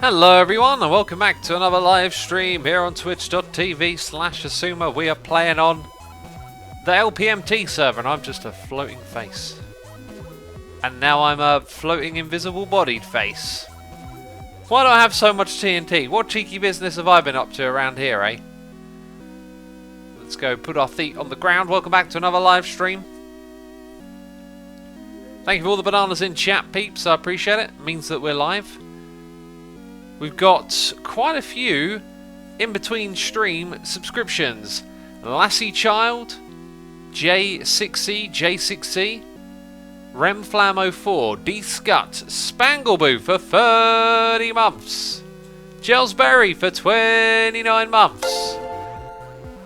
Hello everyone and welcome back to another live stream here on twitch.tv/Asuma. We are playing on the LPMT server and I'm just a floating face. And now I'm a floating invisible bodied face. Why do I have so much TNT? What cheeky business have I been up to around here, eh? Let's go put our feet on the ground. Welcome back to another live stream. Thank you for all the bananas in chat, peeps. I appreciate it. It means that we're live. We've got quite a few in-between stream subscriptions. Lassie Child, J6C, Remflam04, D-Scut, Spangleboo for 30 months, Gelsberry for 29 months,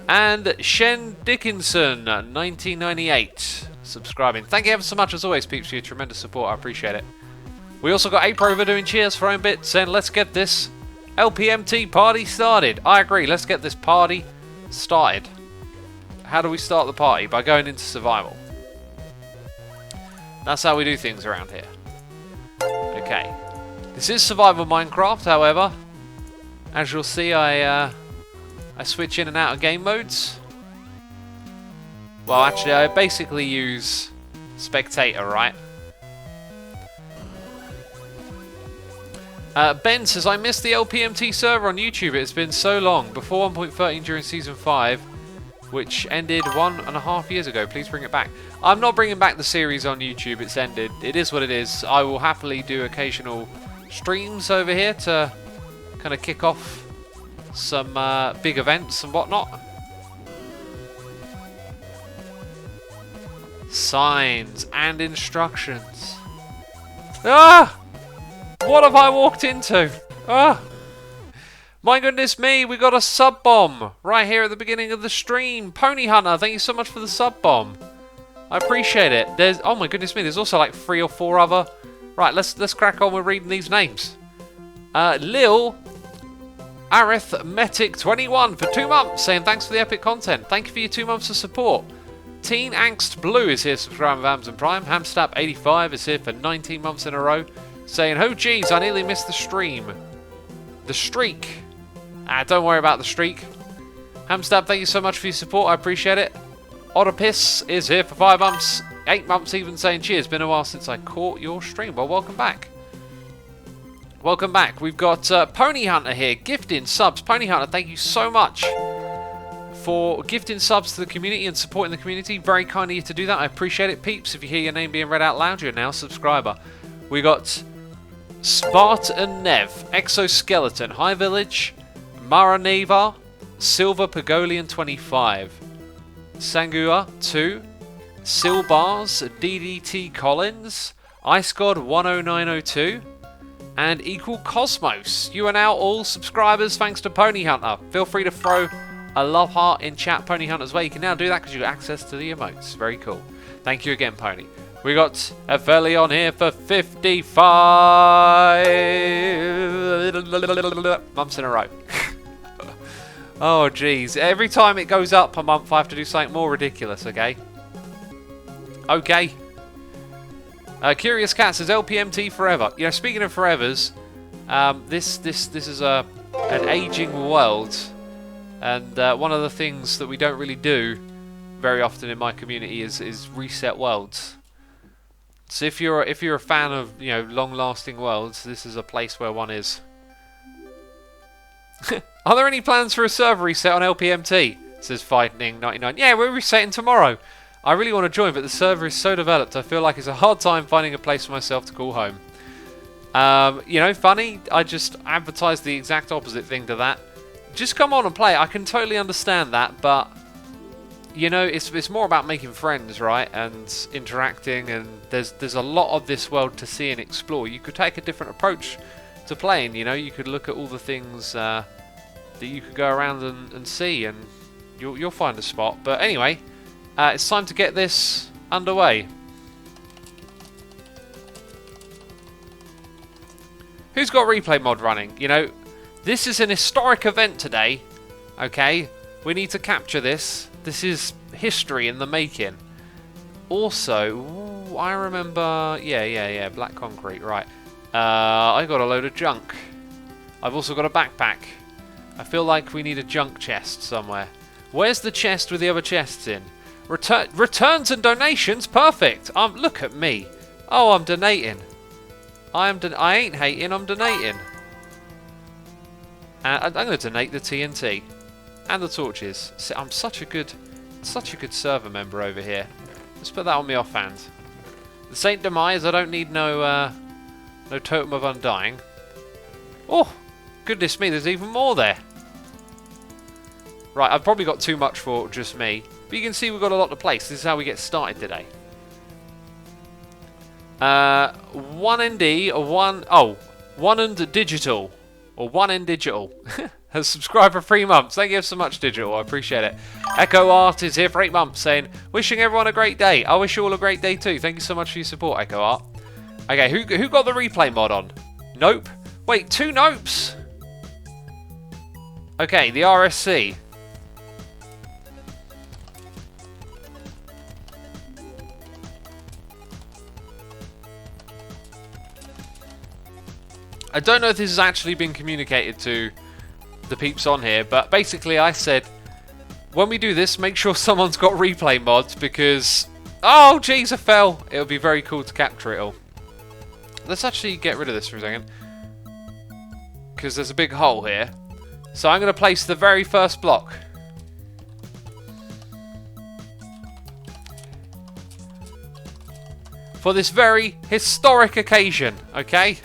and Shen Dickinson 1998 subscribing. Thank you ever so much as always, peeps, for your tremendous support. I appreciate it. We also got Aprover doing cheers for own bit, saying let's get this LPMT party started. I agree, let's get this party started. How do we start the party? By going into survival. That's how we do things around here. Okay. This is survival Minecraft, however. As you'll see, I switch in and out of game modes. Well, actually, I basically use spectator, right? Ben says, I missed the LPMT server on YouTube. It's been so long. Before 1.13 during Season 5, which ended 1.5 years ago. Please bring it back. I'm not bringing back the series on YouTube. It's ended. It is what it is. I will happily do occasional streams over here to kind of kick off some big events and whatnot. Signs and instructions. Ah! What have I walked into? Ah! My goodness me, we got a sub bomb right here at the beginning of the stream. Pony Hunter, thank you so much for the sub bomb. I appreciate it. There's, oh my goodness me, there's also like 3 or 4 other. Right, let's crack on with reading these names. Lil Arithmetic21 for 2 months, saying thanks for the epic content. Thank you for your 2 months of support. Teen Angst Blue is here subscribing with Amazon Prime. Hamstap85 is here for 19 months in a row, saying, oh geez, I nearly missed the stream. The streak. Don't worry about the streak. Hamstab, thank you so much for your support. I appreciate it. Ottopis is here for 5 months. 8 months even, saying cheers. Been a while since I caught your stream. Well, welcome back. Welcome back. We've got Pony Hunter here. Gifting subs. Pony Hunter, thank you so much for gifting subs to the community and supporting the community. Very kind of you to do that. I appreciate it, peeps. If you hear your name being read out loud, you're now a subscriber. We got Spartan Nev, Exoskeleton, High Village, Maraneva, Silver Pagolian 25, Sangua 2, Silbars, DDT Collins, Ice God 10902, and Equal Cosmos. You are now all subscribers thanks to Pony Hunter. Feel free to throw a love heart in chat, Pony Hunter, as well. You can now do that because you got access to the emotes. Very cool. Thank you again, Pony. We got Evelion here for 55 months in a row. Oh, jeez. Every time it goes up a month, I have to do something more ridiculous, okay? Okay. Curious Cat says LPMT forever. You know, speaking of forevers, this is an aging world. And one of the things that we don't really do very often in my community is reset worlds. So if you're a fan of, you know, long-lasting worlds, this is a place where one is. Are there any plans for a server reset on LPMT? Says Fighting99. Yeah, we're resetting tomorrow. I really want to join, but the server is so developed, I feel like it's a hard time finding a place for myself to call home. You know, funny, I just advertised the exact opposite thing to that. Just come on and play. I can totally understand that, but you know, it's more about making friends, right, and interacting, and there's a lot of this world to see and explore. You could take a different approach to playing, you know. You could look at all the things that you could go around and see, and you'll find a spot. But anyway, it's time to get this underway. Who's got replay mod running? You know, this is an historic event today, okay? We need to capture this. This is history in the making. Also, ooh, I remember... Yeah, black concrete, right. I got a load of junk. I've also got a backpack. I feel like we need a junk chest somewhere. Where's the chest with the other chests in? Returns and donations? Perfect! Look at me. Oh, I'm donating. I ain't hating, I'm donating. I'm going to donate the TNT. And the torches. See, I'm such a good server member over here. Let's put that on my offhand. The Saint Demise, I don't need no Totem of Undying. Oh, goodness me, there's even more there. Right, I've probably got too much for just me. But you can see we've got a lot to place. This is how we get started today. 1ND, one and digital. Or 1N Digital. Has subscribed for 3 months. Thank you so much, Digital. I appreciate it. Echo Art is here for 8 months saying, wishing everyone a great day. I wish you all a great day too. Thank you so much for your support, Echo Art. Okay, who got the replay mod on? Nope. Wait, 2 nopes? Okay, the RSC. I don't know if this has actually been communicated to the peeps on here, but basically I said, when we do this, make sure someone's got replay mods because, oh jeez, I fell. It would be very cool to capture it all. Let's actually get rid of this for a second, because there's a big hole here. So I'm going to place the very first block. For this very historic occasion, okay?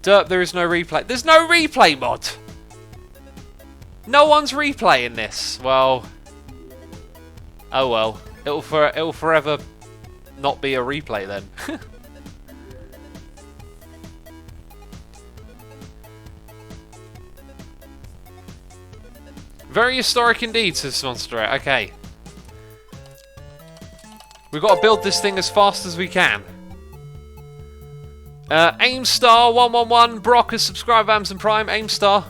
Derp, there is no replay. There's no replay mod! No one's replaying this. Well. Oh well. It'll forever not be a replay then. Very historic indeed, says Monster. Okay. We've got to build this thing as fast as we can. AimStar111, Brock has subscribed, Amazon Prime. AimStar,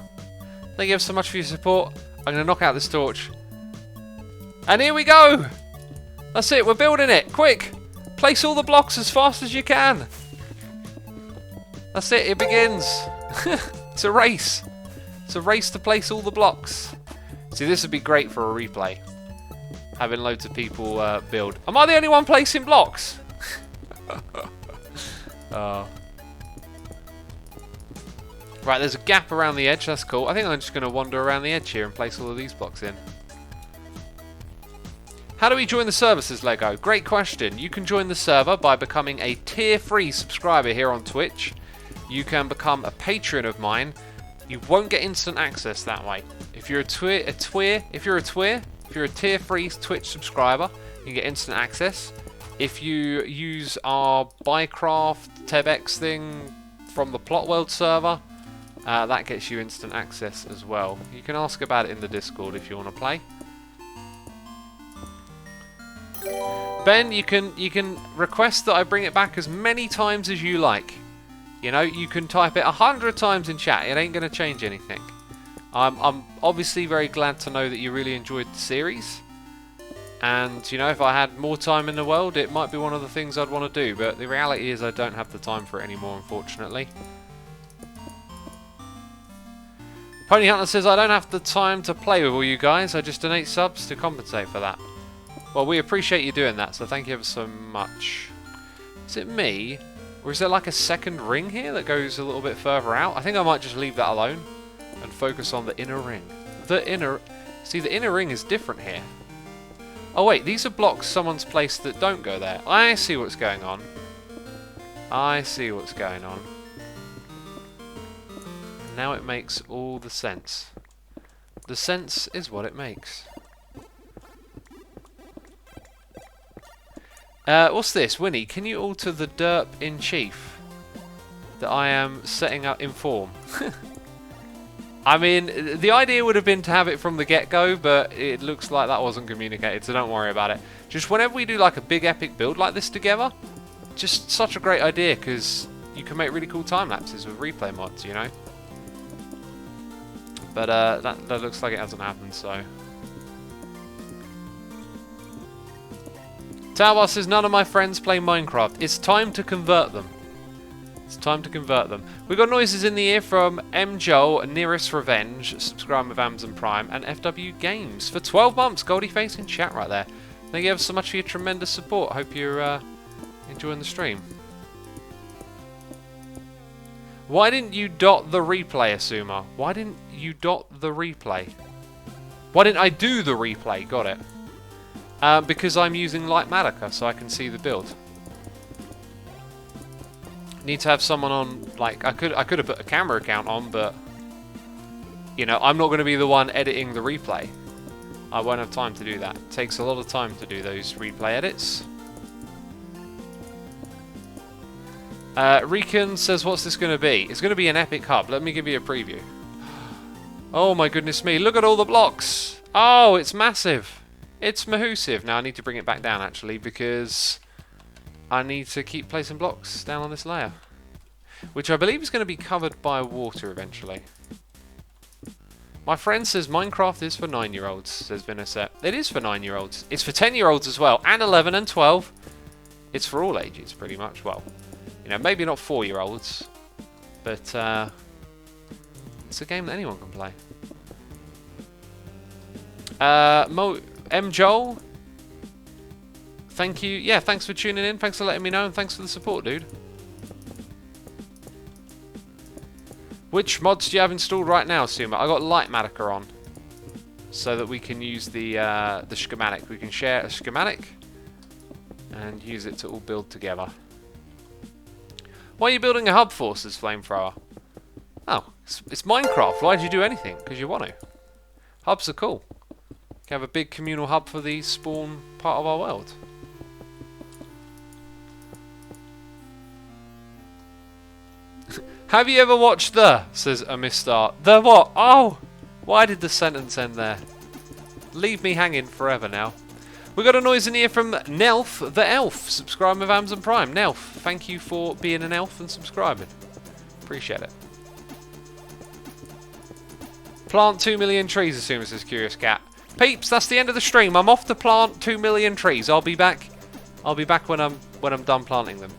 thank you so much for your support. I'm going to knock out this torch. And here we go! That's it, we're building it. Quick! Place all the blocks as fast as you can. That's it, it begins. It's a race. It's a race to place all the blocks. See, this would be great for a replay. Having loads of people build. Am I the only one placing blocks? Right, there's a gap around the edge, that's cool. I think I'm just going to wander around the edge here and place all of these blocks in. How do we join the server, says Lego? Great question. You can join the server by becoming a tier 3 subscriber here on Twitch. You can become a patron of mine. You won't get instant access that way. If you're a tier 3 Twitch subscriber, you get instant access. If you use our Bycraft TebX thing from the Plot World server, that gets you instant access as well. You can ask about it in the Discord if you want to play. Ben, you can request that I bring it back as many times as you like. You know, you can type it 100 times in chat. It ain't going to change anything. I'm obviously very glad to know that you really enjoyed the series. And, you know, if I had more time in the world, it might be one of the things I'd want to do. But the reality is I don't have the time for it anymore, unfortunately. Pony Hunter says, I don't have the time to play with all you guys. I just donate subs to compensate for that. Well, we appreciate you doing that, so thank you ever so much. Is it me? Or is there like a second ring here that goes a little bit further out? I think I might just leave that alone and focus on the inner ring. See, the inner ring is different here. Oh wait, these are blocks someone's placed that don't go there. I see what's going on. I see what's going on. Now it makes all the sense. The sense is what it makes. What's this? Winnie, can you alter the derp in chief that I am setting up in form? I mean, the idea would have been to have it from the get-go, but it looks like that wasn't communicated, so don't worry about it. Just whenever we do like a big epic build like this together, just such a great idea, because you can make really cool time-lapses with replay mods, you know? But that looks like it hasn't happened, so... Taubar says, none of my friends play Minecraft. It's time to convert them. It's time to convert them. We got noises in the ear from M. Joel, Nearest Revenge, subscribe with Amazon Prime, and FW Games for 12 months. Goldie face in chat right there. Thank you ever so much for your tremendous support. Hope you're enjoying the stream. Why didn't you dot the replay, Asuma? Why didn't you dot the replay? Why didn't I do the replay? Got it. Because I'm using Lightmatica, so I can see the build. Need to have someone on, like, I could have put a camera account on, but, you know, I'm not going to be the one editing the replay. I won't have time to do that. It takes a lot of time to do those replay edits. Recon says, what's this going to be? It's going to be an epic hub. Let me give you a preview. Oh my goodness me, look at all the blocks. Oh, it's massive. It's mahoosive. Now I need to bring it back down, actually, because I need to keep placing blocks down on this layer, which I believe is going to be covered by water eventually. My friend says Minecraft is for 9-year-olds, says Vinacet. It is for 9-year-olds. It's for 10-year-olds as well, and 11 and 12. It's for all ages, pretty much. Well, you know, maybe not 4-year-olds, but it's a game that anyone can play. M. Joel, thank you. Yeah, thanks for tuning in. Thanks for letting me know, and thanks for the support, dude. Which mods do you have installed right now, Suma? I got Lightmatica on, so that we can use the schematic. We can share a schematic and use it to all build together. Why are you building a hub for, says Flamethrower? Oh, it's Minecraft. Why did you do anything? Because you want to. Hubs are cool. You can have a big communal hub for the spawn part of our world. Have you ever watched says Amistar. The what? Oh! Why did the sentence end there? Leave me hanging forever now. We got a noise in here from Nelf the Elf. Subscribe with Amazon Prime. Nelf, thank you for being an elf and subscribing. Appreciate it. Plant 2 million trees, assumes this curious cat. Peeps, that's the end of the stream. I'm off to plant 2 million trees. I'll be back. I'll be back when I'm done planting them.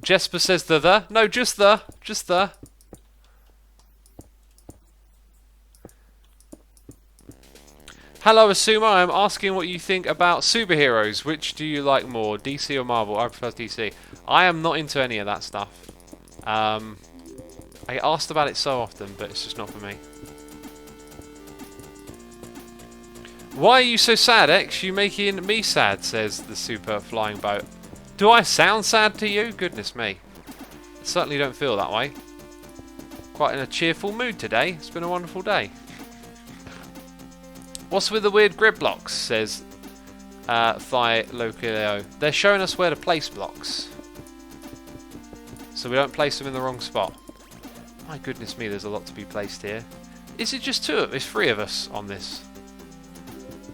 Jesper says the. No, just the. Hello, Asuma. I'm asking what you think about superheroes. Which do you like more, DC or Marvel? I prefer DC. I am not into any of that stuff. I get asked about it so often, but it's just not for me. Why are you so sad, X? You making me sad, says the super flying boat. Do I sound sad to you? Goodness me. I certainly don't feel that way. Quite in a cheerful mood today. It's been a wonderful day. What's with the weird grid blocks, says Thigh Localio. They're showing us where to place blocks, so we don't place them in the wrong spot. My goodness me, there's a lot to be placed here. Is it just two of us? It's 3 of us on this.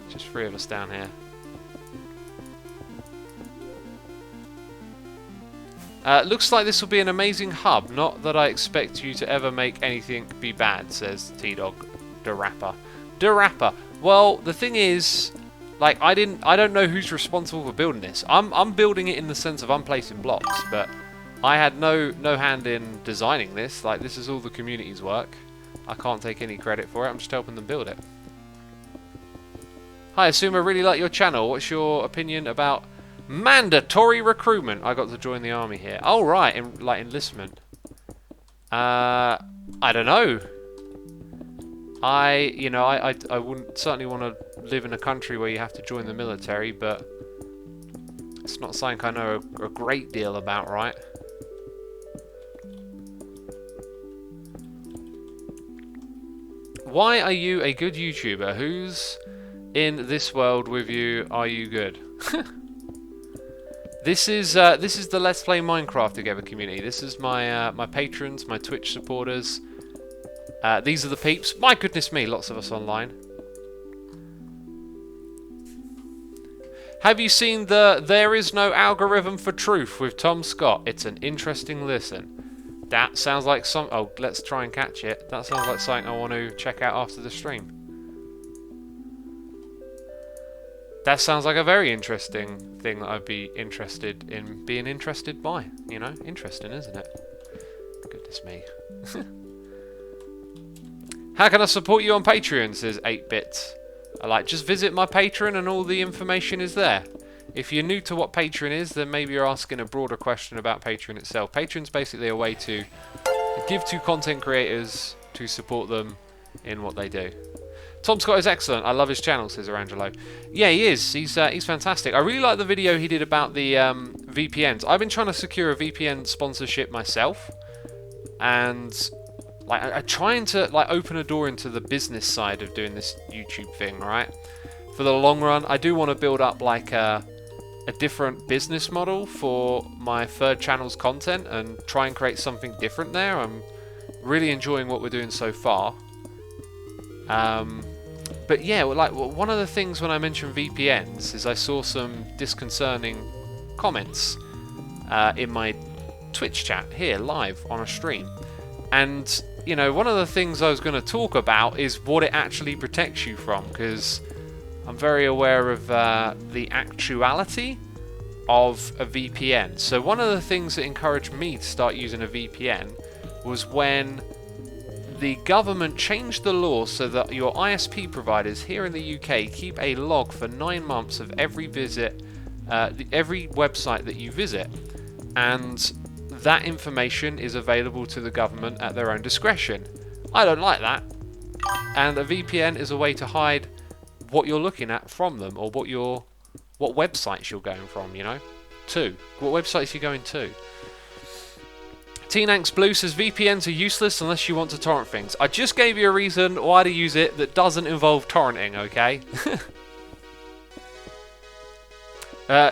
Just 3 of us down here. Looks like this will be an amazing hub. Not that I expect you to ever make anything be bad, says T-Dog DeRapper. DeRapper. Well, the thing is, like, I don't know who's responsible for building this. I'm building it in the sense of I'm placing blocks, but I had no hand in designing this. Like, this is all the community's work. I can't take any credit for it. I'm just helping them build it. Hi, Asuma. Really like your channel. What's your opinion about mandatory recruitment? I got to join the army here. Oh, right, like enlistment. I don't know. I wouldn't certainly want to live in a country where you have to join the military, but it's not something I know a great deal about, right? Why are you a good YouTuber? Who's in this world with you? Are you good? This is the Let's Play Minecraft Together community. This is my my patrons, my Twitch supporters. These are the peeps. My goodness me, lots of us online. Have you seen the There Is No Algorithm for Truth with Tom Scott? It's an interesting listen. That sounds like some... Oh, let's try and catch it. That sounds like something I want to check out after the stream. That sounds like a very interesting thing that I'd be interested in being interested by. You know, interesting, isn't it? Goodness me. How can I support you on Patreon, says 8-Bit. Just visit my Patreon and all the information is there. If you're new to what Patreon is, then maybe you're asking a broader question about Patreon itself. Patreon's basically a way to give to content creators to support them in what they do. Tom Scott is excellent. I love his channel, says Arangelo. Yeah, he is. He's fantastic. I really like the video he did about the VPNs. I've been trying to secure a VPN sponsorship myself, and I'm trying to open a door into the business side of doing this YouTube thing, right? For the long run, I do want to build up a different business model for my third channel's content and try and create something different there. I'm really enjoying what we're doing so far. But yeah, one of the things when I mentioned VPNs is I saw some disconcerting comments in my Twitch chat here live on a stream. And, you know, one of the things I was going to talk about is what it actually protects you from, because I'm very aware of the actuality of a VPN. So one of the things that encouraged me to start using a VPN was when the government changed the law so that your ISP providers here in the UK keep a log for 9 months of every visit, every website that you visit, and that information is available to the government at their own discretion. I don't like that, and a VPN is a way to hide what you're looking at from them, or what websites you're going from, you know, to. What websites you're going to. Teen Angst Blue says VPNs are useless unless you want to torrent things. I just gave you a reason why to use it that doesn't involve torrenting, okay?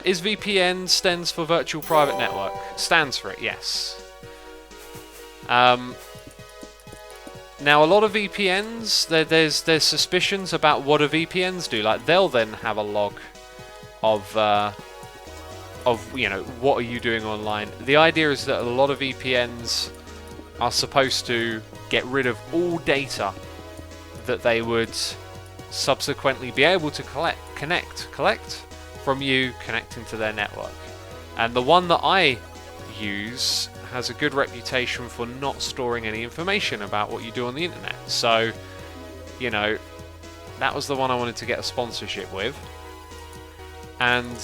Is VPN stands for Virtual Private Network? Stands for it, yes. Now, a lot of VPNs, there's suspicions about what a VPNs do. Like, they'll then have a log of you know, what are you doing online. The idea is that a lot of VPNs are supposed to get rid of all data that they would subsequently be able to collect from you connecting to their network. And the one that I use has a good reputation for not storing any information about what you do on the internet. So, you know, that was the one I wanted to get a sponsorship with. And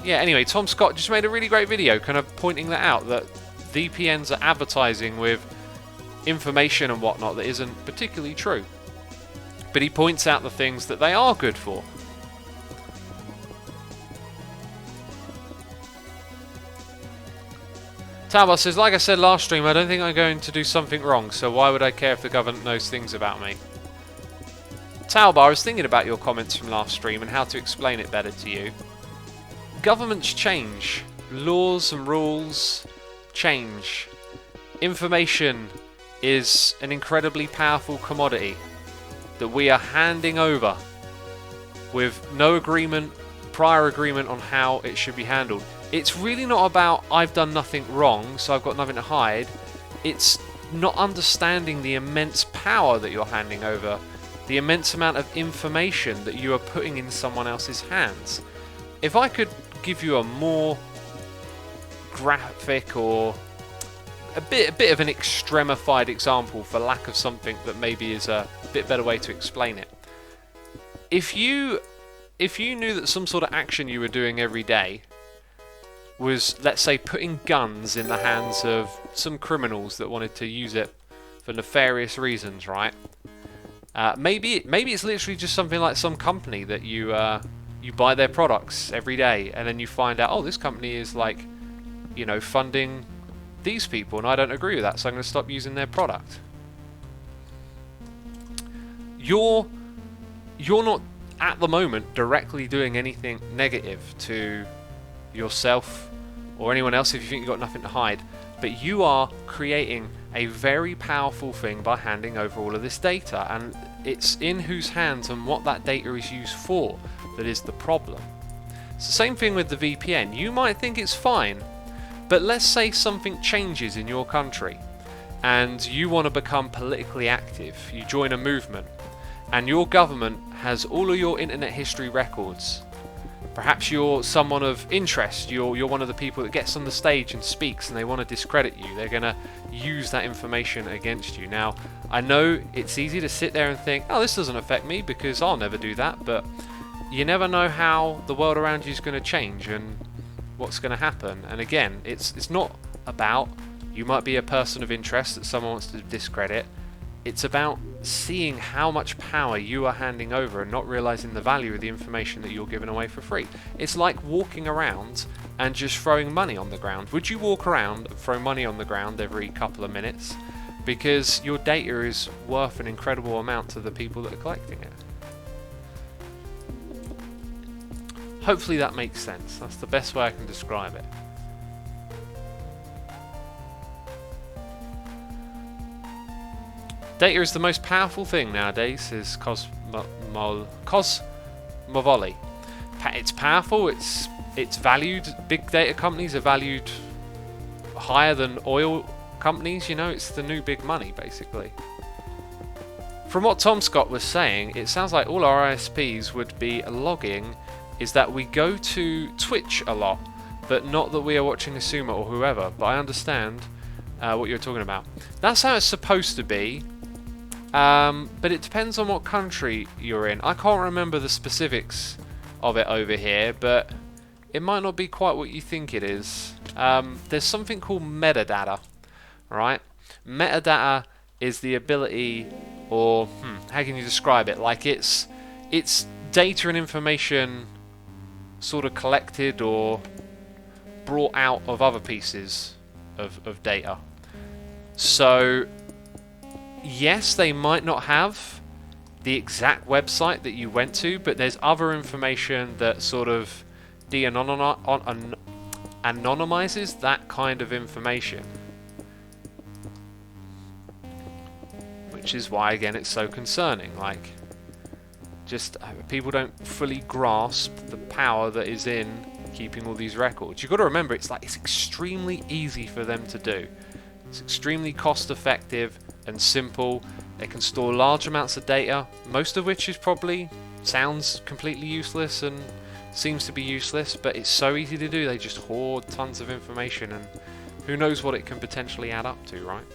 yeah, anyway, Tom Scott just made a really great video kind of pointing that out, that VPNs are advertising with information and whatnot that isn't particularly true. But he points out the things that they are good for. Talbot says, like I said last stream, I don't think I'm going to do something wrong, so why would I care if the government knows things about me? Talbot, I was thinking about your comments from last stream and how to explain it better to you. Governments change. Laws and rules change. Information is an incredibly powerful commodity that we are handing over with no prior agreement on how it should be handled. It's really not about I've done nothing wrong, so I've got nothing to hide. It's not understanding the immense power that you're handing over, the immense amount of information that you are putting in someone else's hands. If I could give you a more graphic or a bit of an extremified example, for lack of something that maybe is a bit better way to explain it. If you knew that some sort of action you were doing every day was, let's say, putting guns in the hands of some criminals that wanted to use it for nefarious reasons, right? Maybe it's literally just something like some company that you buy their products every day, and then you find out, oh, this company is like, you know, funding these people, and I don't agree with that, so I'm going to stop using their product. You're not at the moment directly doing anything negative to yourself or anyone else if you think you've got nothing to hide, but you are creating a very powerful thing by handing over all of this data, and it's in whose hands and what that data is used for that is the problem. It's the same thing with the VPN. You might think it's fine, but let's say something changes in your country and you want to become politically active, you join a movement, and your government has all of your internet history records. Perhaps you're someone of interest, you're one of the people that gets on the stage and speaks and they want to discredit you. They're going to use that information against you. Now, I know it's easy to sit there and think, oh, this doesn't affect me because I'll never do that, but you never know how the world around you is going to change and what's going to happen. And again, it's not about you might be a person of interest that someone wants to discredit. It's about seeing how much power you are handing over and not realizing the value of the information that you're giving away for free. It's like walking around and just throwing money on the ground. Would you walk around and throw money on the ground every couple of minutes? Because your data is worth an incredible amount to the people that are collecting it. Hopefully that makes sense. That's the best way I can describe it. Data is the most powerful thing nowadays, says Cosmovoli. It's powerful, it's valued. Big data companies are valued higher than oil companies, you know, it's the new big money basically. From what Tom Scott was saying, it sounds like all our ISPs would be logging is that we go to Twitch a lot, but not that we are watching Asuma or whoever, but I understand what you're talking about. That's how it's supposed to be. But it depends on what country you're in. I can't remember the specifics of it over here, but it might not be quite what you think it is. There's something called metadata, right? Metadata is the ability, or how can you describe it? Like it's data and information sort of collected or brought out of other pieces of data. So yes, they might not have the exact website that you went to, but there's other information that sort of anonymizes that kind of information. Which is why, again, it's so concerning. Like, just people don't fully grasp the power that is in keeping all these records. You've got to remember, it's extremely easy for them to do. It's extremely cost effective and simple. They can store large amounts of data, most of which is probably sounds completely useless and seems to be useless, but it's so easy to do. They just hoard tons of information, and who knows what it can potentially add up to, right?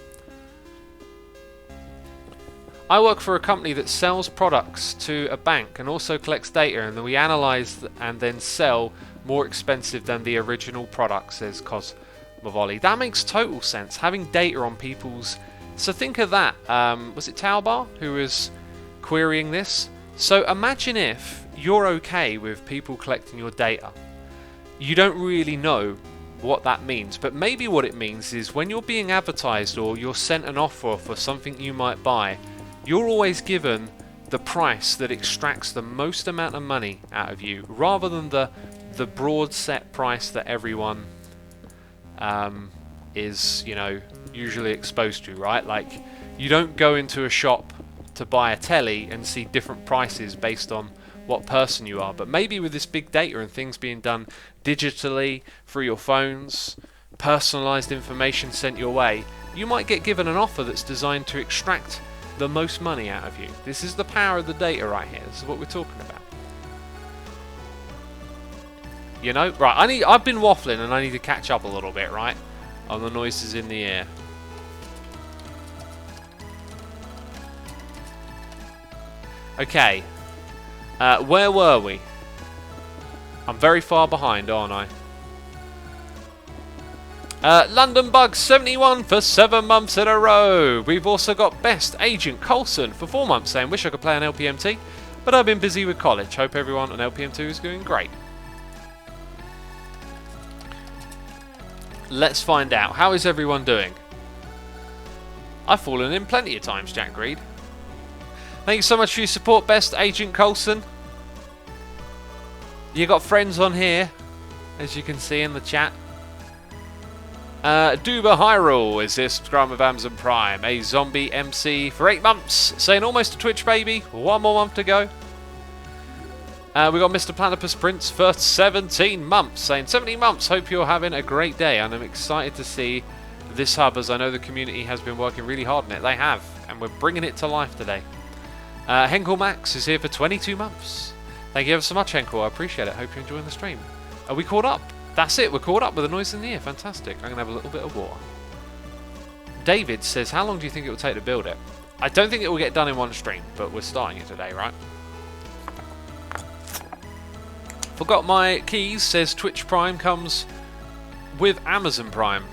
I work for a company that sells products to a bank and also collects data, and then we analyze and then sell more expensive than the original product, says Cosmovoli. That makes total sense. Having data on people's... So think of that. Was it Talbar who was querying this? So imagine if you're okay with people collecting your data. You don't really know what that means, but maybe what it means is when you're being advertised or you're sent an offer for something you might buy, you're always given the price that extracts the most amount of money out of you, rather than the broad set price that everyone is, you know, usually exposed to, right? Like, you don't go into a shop to buy a telly and see different prices based on what person you are. But maybe with this big data and things being done digitally through your phones, personalized information sent your way, you might get given an offer that's designed to extract the most money out of you. This is the power of the data right here. This is what we're talking about. You know, right, I've been waffling and I need to catch up a little bit, right, on the noises in the air. Okay, where were we? I'm very far behind, aren't I? London Bug 71 for 7 months in a row. We've also got Best Agent Coulson for 4 months saying, wish I could play on LPMT, but I've been busy with college. Hope everyone on LPM2 is doing great. Let's find out. How is everyone doing? I've fallen in plenty of times, Jack Reed. Thank you so much for your support, Best Agent Coulson. You got friends on here, as you can see in the chat. Duba Hyrule is this subscriber of Amazon Prime. A zombie MC for 8 months, saying almost a Twitch baby. 1 more month to go. We got Mr. Platypus Prince for 17 months, saying 17 months. Hope you're having a great day, and I'm excited to see this hub, as I know the community has been working really hard on it. They have, and we're bringing it to life today. Henkel Max is here for 22 months. Thank you ever so much, Henkel. I appreciate it. Hope you're enjoying the stream. Are we caught up? That's it. We're caught up with a noise in the ear. Fantastic. I'm going to have a little bit of water. David says, how long do you think it will take to build it? I don't think it will get done in one stream, but we're starting it today, right? Forgot my keys. Says Twitch Prime comes with Amazon Prime.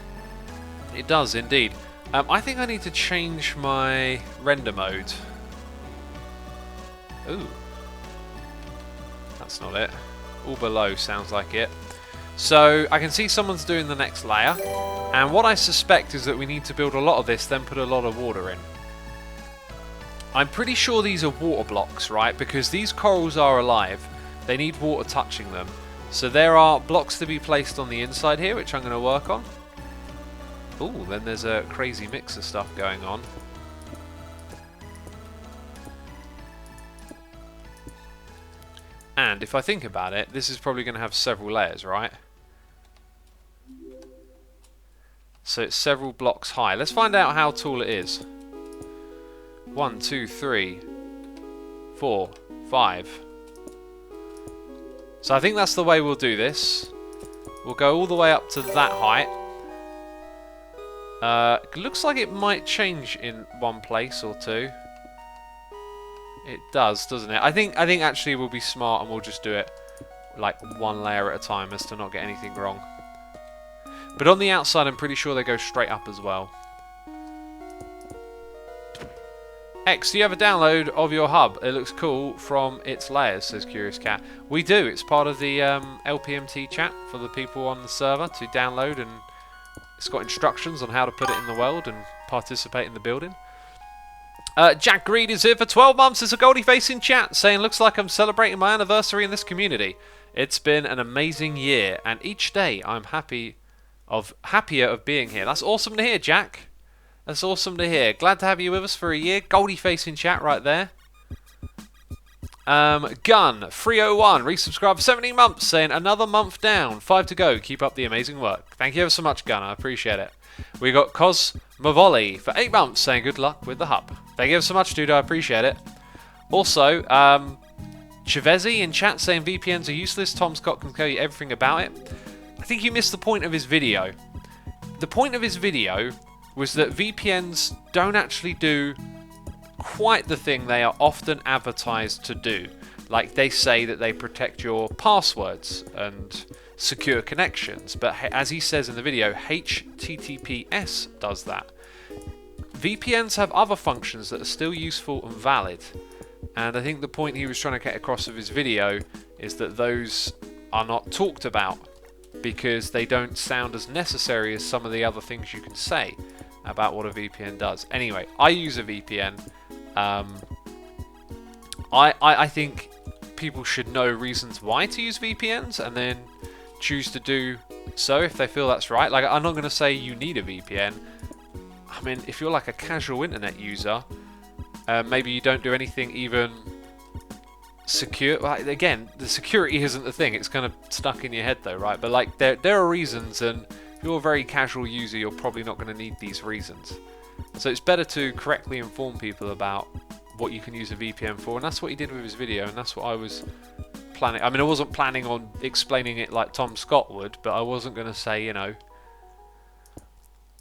It does, indeed. I think I need to change my render mode. Ooh. That's not it. All below sounds like it. So I can see someone's doing the next layer. And what I suspect is that we need to build a lot of this, then put a lot of water in. I'm pretty sure these are water blocks, right? Because these corals are alive. They need water touching them. So there are blocks to be placed on the inside here, which I'm going to work on. Ooh, then there's a crazy mix of stuff going on. And if I think about it, this is probably going to have several layers, right? So it's several blocks high. Let's find out how tall it is. 1, 2, 3, 4, 5. So I think that's the way we'll do this. We'll go all the way up to that height. Looks like it might change in one place or two. It does, doesn't it? I think actually we'll be smart and we'll just do it like one layer at a time as to not get anything wrong. But on the outside, I'm pretty sure they go straight up as well. X, do you have a download of your hub? It looks cool from its layers, says Curious Cat. We do. It's part of the LPMT chat for the people on the server to download, and it's got instructions on how to put it in the world and participate in the building. Jack Greed is here for 12 months. There's a Goldie face in chat saying, looks like I'm celebrating my anniversary in this community. It's been an amazing year, and each day I'm happier of being here. That's awesome to hear, Jack. That's awesome to hear. Glad to have you with us for a year. Goldie face in chat right there. Gun 301 resubscribed for 17 months saying another month down, 5 to go. Keep up the amazing work. Thank you ever so much, Gun. I appreciate it. We got Cosmovoli for 8 months saying good luck with the hub. Thank you ever so much, dude. I appreciate it. Also, Chivezzi in chat saying VPNs are useless. Tom Scott can tell you everything about it. I think you missed the point of his video. The point of his video was that VPNs don't actually do quite the thing they are often advertised to do. Like they say that they protect your passwords and secure connections, but as he says in the video, HTTPS does that. VPNs have other functions that are still useful and valid, and I think the point he was trying to get across with his video is that those are not talked about because they don't sound as necessary as some of the other things you can say about what a VPN does. Anyway, I use a VPN. I think people should know reasons why to use VPNs and then choose to do so if they feel that's right. Like, I'm not going to say you need a VPN. I mean, if you're like a casual internet user, maybe you don't do anything even secure. Like, again, the security isn't the thing. It's kind of stuck in your head though, right? But like, there are reasons, and if you're a very casual user, you're probably not going to need these reasons. So it's better to correctly inform people about what you can use a VPN for, and that's what he did with his video, and that's what I was planning. I mean, I wasn't planning on explaining it like Tom Scott would, but I wasn't going to say, you know,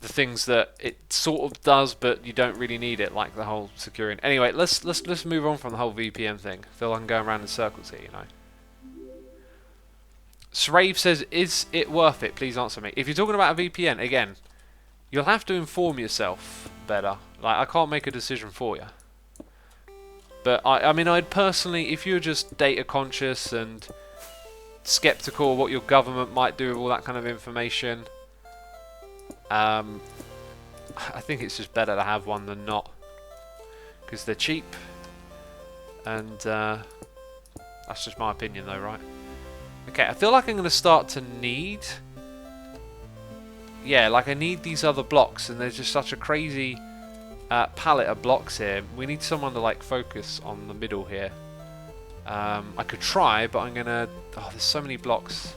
the things that it sort of does, but you don't really need it, like the whole securing. Anyway, let's move on from the whole VPN thing. I feel like I'm going around in circles here, you know. Srave says, is it worth it? Please answer me. If you're talking about a VPN, again, you'll have to inform yourself better. Like, I can't make a decision for you. But I mean, I'd personally, if you're just data conscious and skeptical of what your government might do with all that kind of information, I think it's just better to have one than not, because they're cheap, and that's just my opinion though, right? Okay, I feel like I'm going to start to need, yeah, like I need these other blocks, and there's just such a crazy palette of blocks here. We need someone to like focus on the middle here. I could try, but I'm gonna, oh, there's so many blocks.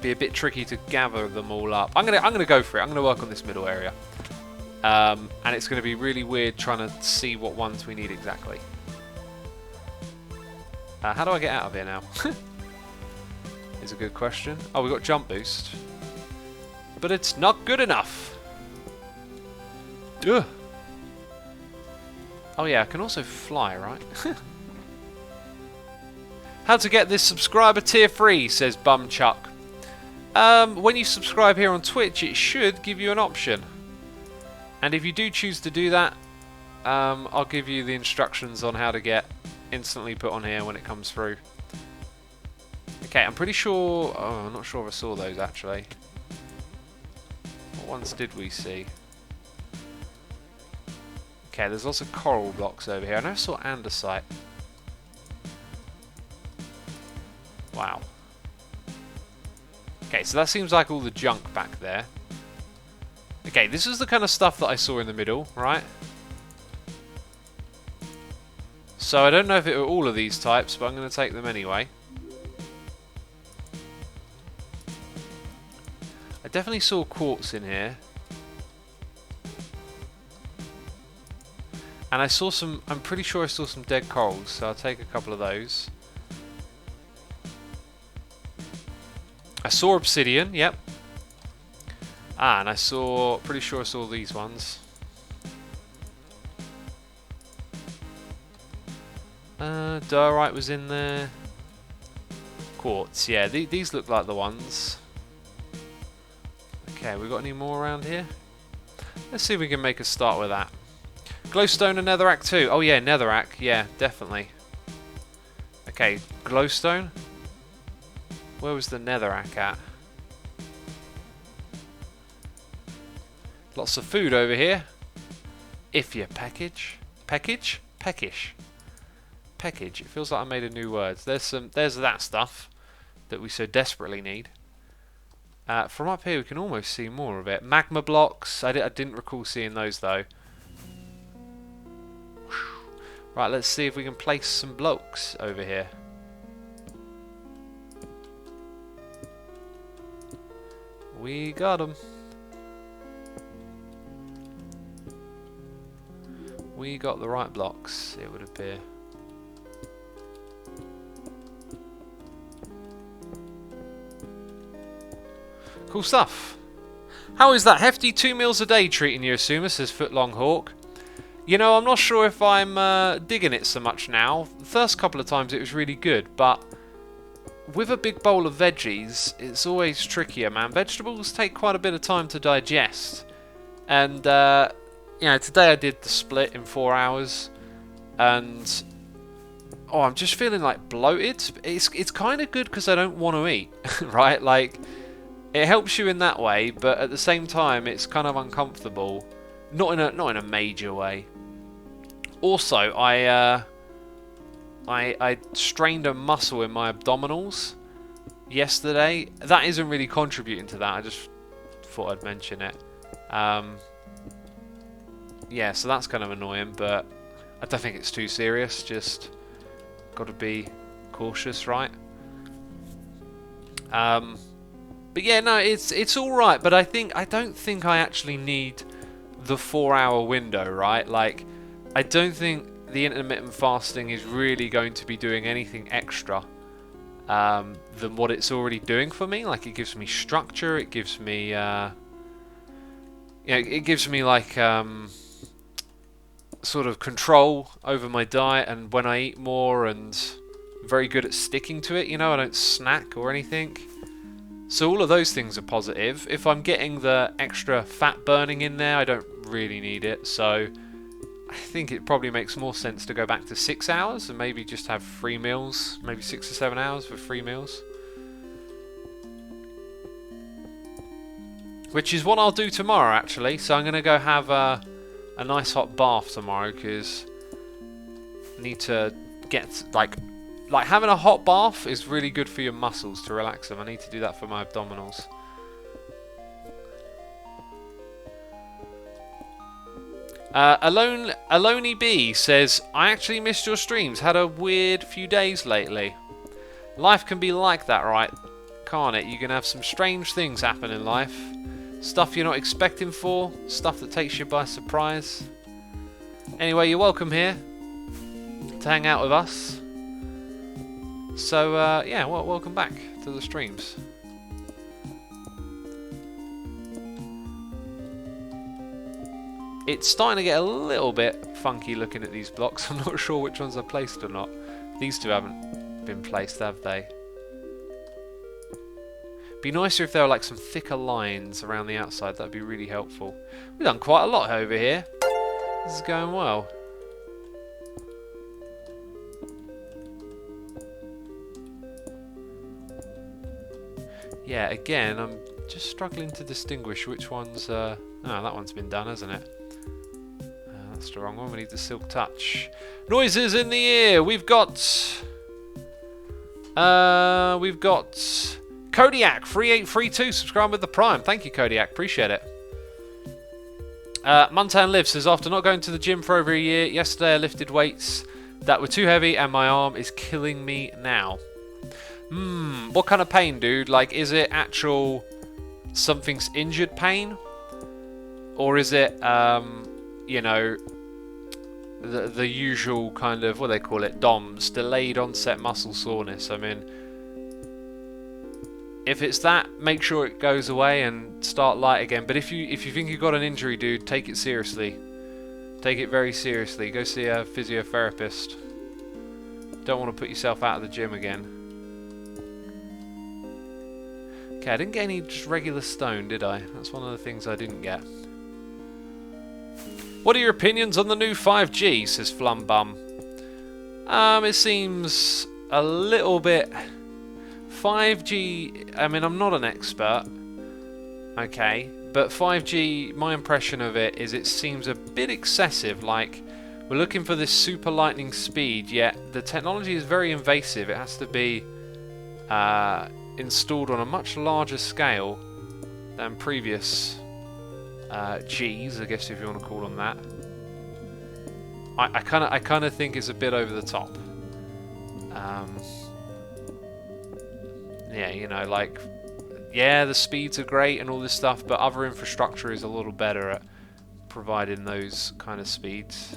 Be a bit tricky to gather them all up. I'm gonna go for it. I'm gonna work on this middle area. And it's going to be really weird trying to see what ones we need exactly. How do I get out of here now? Is a good question. Oh, we got jump boost. But it's not good enough. Ugh. Oh yeah, I can also fly, right? How to get this subscriber tier free, says Bumchuck. When you subscribe here on Twitch, it should give you an option. And if you do choose to do that, I'll give you the instructions on how to get instantly put on here when it comes through. Okay, I'm pretty sure... Oh, I'm not sure if I saw those, actually. What ones did we see? Okay, there's lots of coral blocks over here. I never saw andesite. Wow. Okay, so that seems like all the junk back there. Okay, this is the kind of stuff that I saw in the middle, right? So I don't know if it were all of these types, but I'm going to take them anyway. I definitely saw quartz in here. And I saw some, I'm pretty sure I saw some dead corals, so I'll take a couple of those. I saw obsidian, yep. And I saw, pretty sure I saw these ones. Diorite was in there. Quartz, yeah, these look like the ones. Okay, we got any more around here? Let's see if we can make a start with that. Glowstone and netherrack too. Oh yeah, netherrack, yeah, definitely. Okay, glowstone. Where was the netherrack at? Lots of food over here. If you package. Package? Peckish. Package. It feels like I made a new word. There's that stuff that we so desperately need. From up here we can almost see more of it. Magma blocks. I didn't recall seeing those though. Right, let's see if we can place some blocks over here. We got them. We got the right blocks, it would appear. Cool stuff. How is that hefty 2 meals a day treating you, Asuma, says Footlong Hawk. You know, I'm not sure if I'm digging it so much now. The first couple of times it was really good, but with a big bowl of veggies, it's always trickier, man. Vegetables take quite a bit of time to digest. And, you know, today I did the split in 4 hours. And, oh, I'm just feeling, like, bloated. It's kind of good because I don't want to eat, right? Like, it helps you in that way, but at the same time, it's kind of uncomfortable. Not in a major way. Also, I strained a muscle in my abdominals yesterday. That isn't really contributing to that. I just thought I'd mention it. Yeah, so that's kind of annoying, but I don't think it's too serious. Just got to be cautious, right? But yeah, no, it's all right. But I don't think I actually need the 4-hour window, right? Like, I don't think the intermittent fasting is really going to be doing anything extra than what it's already doing for me. Like, it gives me structure, it gives me you know, it gives me like sort of control over my diet and when I eat more, and I'm very good at sticking to it, you know. I don't snack or anything. So all of those things are positive. If I'm getting the extra fat burning in there, I don't really need it. So I think it probably makes more sense to go back to 6 hours and maybe just have 3 meals, maybe 6 or 7 hours for 3 meals. Which is what I'll do tomorrow, actually. So I'm going to go have a nice hot bath tomorrow, because I need to get, like having a hot bath is really good for your muscles to relax them. I need to do that for my abdominals. Aloney B says, I actually missed your streams. Had a weird few days lately. Life can be like that, right? Can't it? You can have some strange things happen in life. stuff you're not expecting for, stuff that takes you by surprise. Anyway, you're welcome here to hang out with us. So, yeah, well, welcome back to the streams. It's starting to get a little bit funky looking at these blocks. I'm not sure which ones are placed or not. These two haven't been placed, have they? Be nicer if there were like some thicker lines around the outside. That'd be really helpful. We've done quite a lot over here. This is going well. Yeah, again, I'm just struggling to distinguish which one's... Oh, that one's been done, hasn't it? That's the wrong one. We need the silk touch. Noises in the ear. We've got Kodiak 3832 subscribe with the Prime. Thank you, Kodiak. Appreciate it. Muntan Live says, after not going to the gym for over a year, yesterday I lifted weights that were too heavy and my arm is killing me now. What kind of pain, dude? Like, is it actual something's injured pain? Or is it, you know, the usual kind of, what do they call it, DOMS, delayed onset muscle soreness? I mean, if it's that, make sure it goes away and start light again. But if you think you've got an injury, dude, take it seriously. Take it very seriously. Go see a physiotherapist. Don't want to put yourself out of the gym again. Okay, I didn't get any just regular stone, did I? That's one of the things I didn't get. What are your opinions on the new 5G, says Flumbum. It seems a little bit... 5G, I mean, I'm not an expert, okay, but 5G, my impression of it is it seems a bit excessive. Like, we're looking for this super lightning speed, yet the technology is very invasive. It has to be installed on a much larger scale than previous Gs, I guess, if you want to call them that. I kind of think it's a bit over the top. Yeah, you know, like, yeah, the speeds are great and all this stuff, but other infrastructure is a little better at providing those kind of speeds.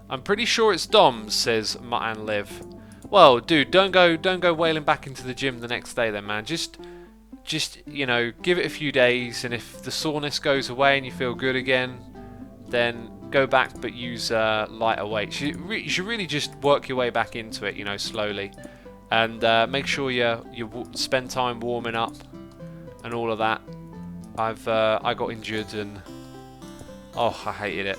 I'm pretty sure it's DOMS, says Mutt and Liv. Well, dude, don't go wailing back into the gym the next day then, man. Just you know, give it a few days, and if the soreness goes away and you feel good again, then go back, but use lighter weights. You should really just work your way back into it, you know, slowly, and make sure you spend time warming up and all of that. I got injured and oh, I hated it.